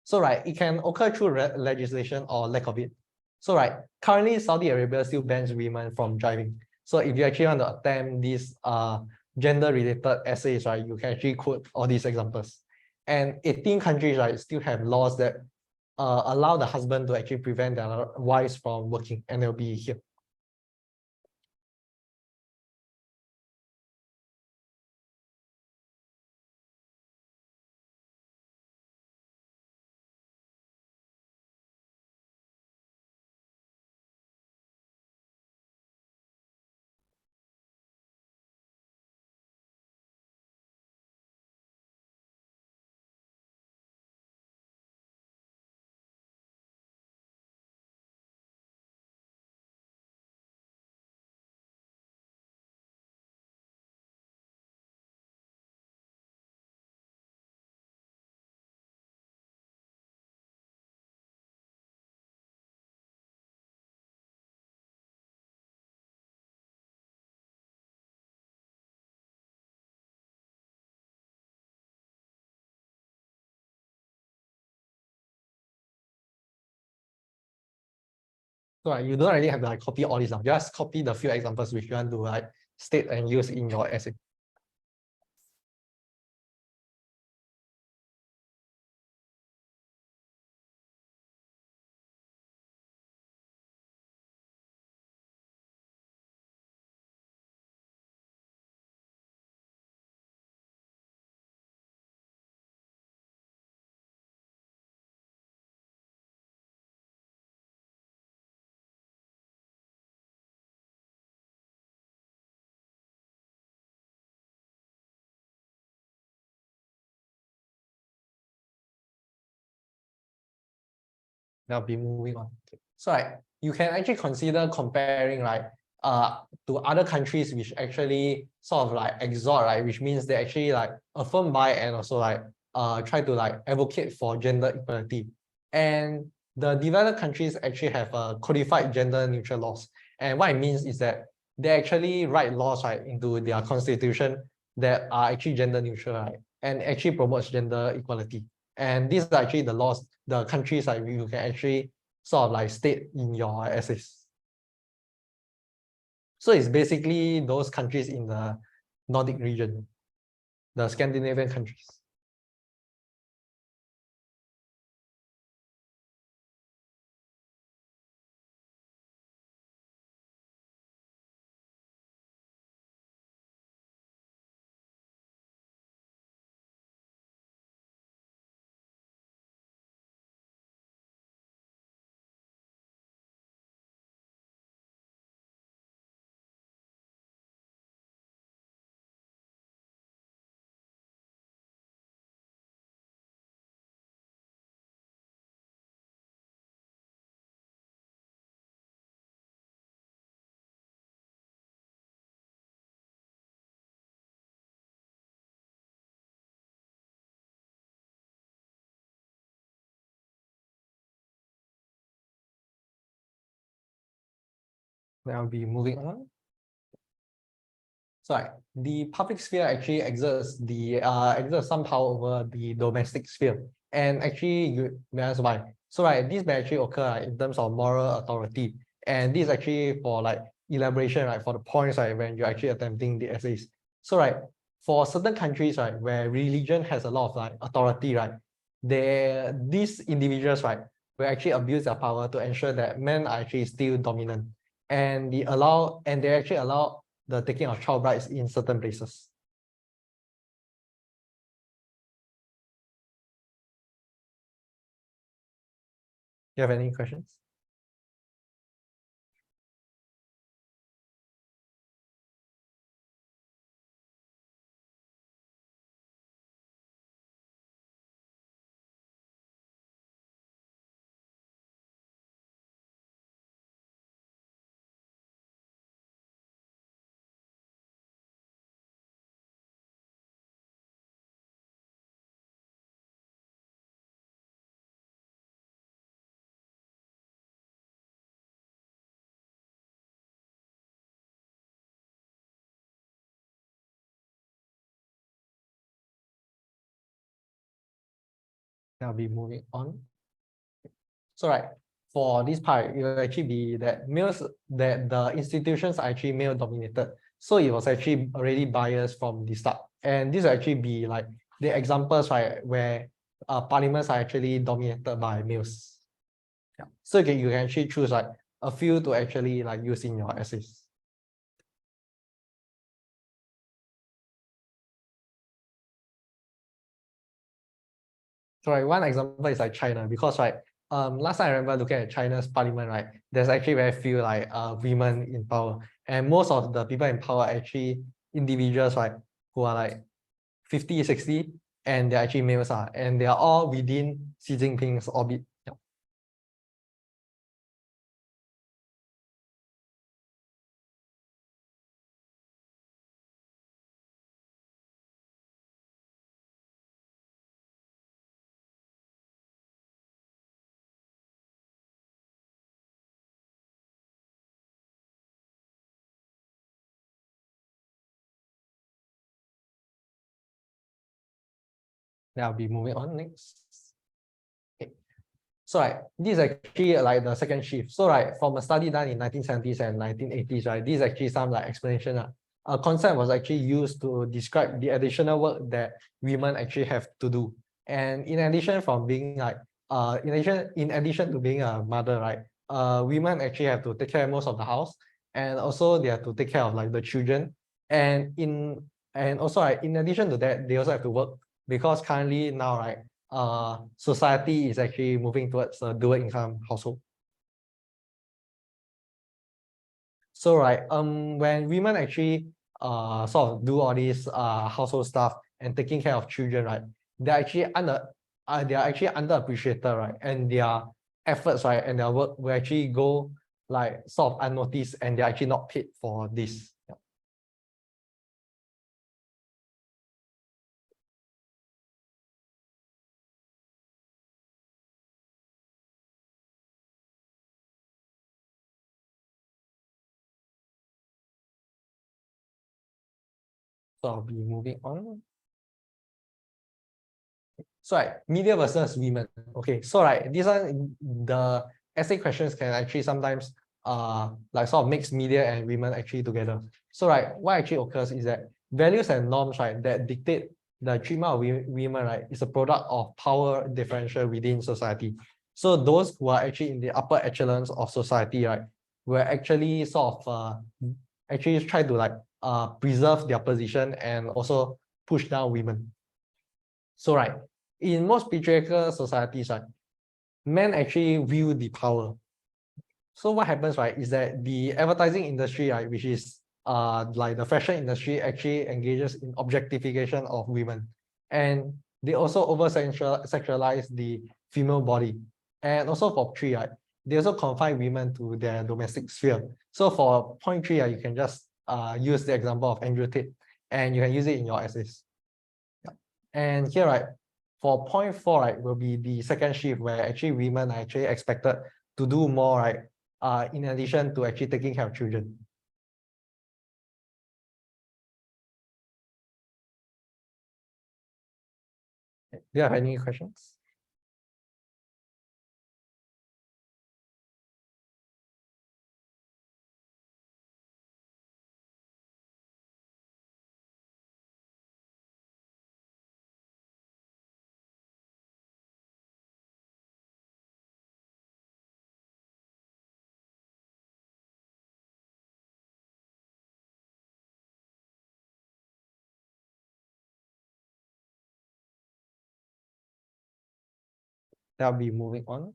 So it can occur through legislation or lack of it. So currently Saudi Arabia still bans women from driving. So if you actually want to attempt these gender-related essays, you can actually quote all these examples. And 18 countries still have laws that allow the husband to actually prevent their wives from working, and they'll be here. So you don't really have to copy all these now. Just copy the few examples which you want to state and use in your essay. Now be moving on. Okay. So you can actually consider comparing to other countries which actually sort of exhort, which means they actually affirm by and also try to advocate for gender equality. And the developed countries actually have codified gender neutral laws. And what it means is that they actually write laws into their constitution that are actually gender neutral, and actually promotes gender equality. And these are actually the laws, the countries you can actually sort of state in your essays. So it's basically those countries in the Nordic region, the Scandinavian countries. Then I'll be moving on. So the public sphere actually exerts some power over the domestic sphere. And actually, you may ask why. So this may actually occur in terms of moral authority. And this is actually for elaboration, for the points when you're actually attempting the essays. So for certain countries where religion has a lot of authority, these individuals, right, will actually abuse their power to ensure that men are actually still dominant, and they actually allow the taking of child brides in certain places. You have any questions? I'll be moving on. So right, for this part, it will actually be that the institutions are actually male dominated. So it was actually already biased from the start. And this will actually be like the examples, right, where parliaments are actually dominated by males. Yeah. So you can actually choose like a few to actually like use in your essays. So right, one example is like China, because right, last time I remember looking at China's parliament, right, there's actually very few like women in power, and most of the people in power are actually individuals, right, who are like 50, 60, and they're actually males, and they are all within Xi Jinping's orbit. Yeah. I'll be moving on next. Okay. So right, this is actually like the second shift. So right, from a study done in 1970s and 1980s, right, this is actually some like explanation. A concept was actually used to describe the additional work that women actually have to do. And in addition from being like, in addition to being a mother, right, women actually have to take care of most of the house, and also they have to take care of like the children. And also right, in addition to that, they also have to work, because currently now, right, society is actually moving towards a dual income household. So right, when women actually sort of do all these household stuff and taking care of children, right, they're actually underappreciated, right, and their efforts, right, and their work will actually go like sort of unnoticed, and they're actually not paid for this. Yeah. So I'll be moving on. So right, media versus women. Okay, so right, this one, the essay questions can actually sometimes like sort of mix media and women actually together. So right, what actually occurs is that values and norms, right, that dictate the treatment of women, right, is a product of power differential within society. So those who are actually in the upper echelons of society, right, will actually sort of actually try to like preserve their position and also push down women. So right, in most patriarchal societies, right, men actually wield the power. So what happens, right, is that the advertising industry, right, which is like the fashion industry, actually engages in objectification of women, and they also over sexualize the female body. And also for three, right, they also confine women to their domestic sphere. So for point three, you can just use the example of Andrew Tate, and you can use it in your essays. Yeah. And here, right, for point four, right, will be the second shift, where actually women are actually expected to do more, right, in addition to actually taking care of children. Do you have any questions? I'll be moving on.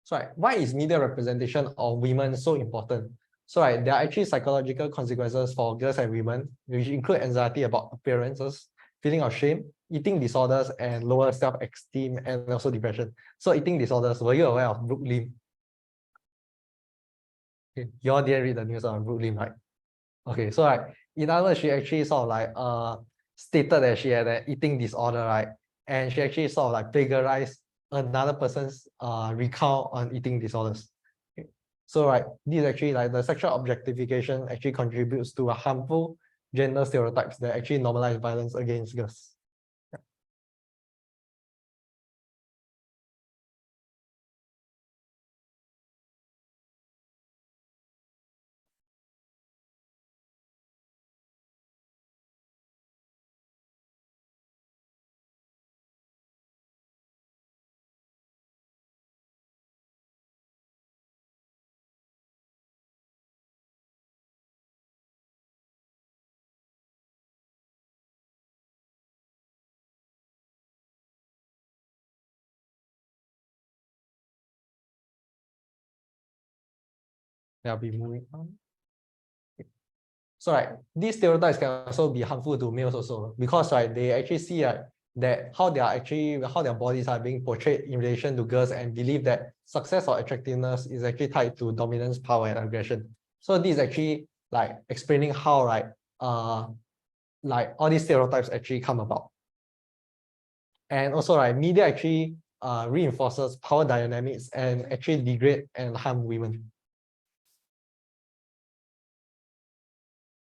So why is media representation of women so important? So there are actually psychological consequences for girls and women, which include anxiety about appearances, feeling of shame, eating disorders, and lower self-esteem, and also depression. So eating disorders, were you aware of Brooklyn? Okay, you all didn't read the news on Brooklyn, right? Okay, so in other words, she actually sort of stated that she had an eating disorder, right? And she actually sort of plagiarized another person's recount on eating disorders. Okay. So this is actually the sexual objectification actually contributes to a harmful gender stereotypes that actually normalize violence against girls. I'll be moving on. So these stereotypes can also be harmful to males also, because they actually see that how their bodies are being portrayed in relation to girls, and believe that success or attractiveness is actually tied to dominance, power, and aggression. So this is actually explaining how all these stereotypes actually come about. And also media actually reinforces power dynamics and actually degrade and harm women.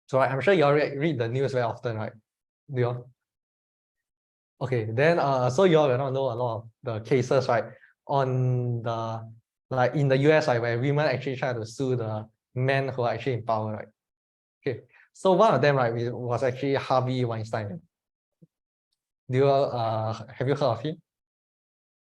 So I'm sure you all read the news very often, right? Do you all? Okay, then so you all will not know a lot of the cases, right? On the in the US, where women actually try to sue the men who are actually in power, right? Okay, so one of them, was actually Harvey Weinstein. Do you have you heard of him?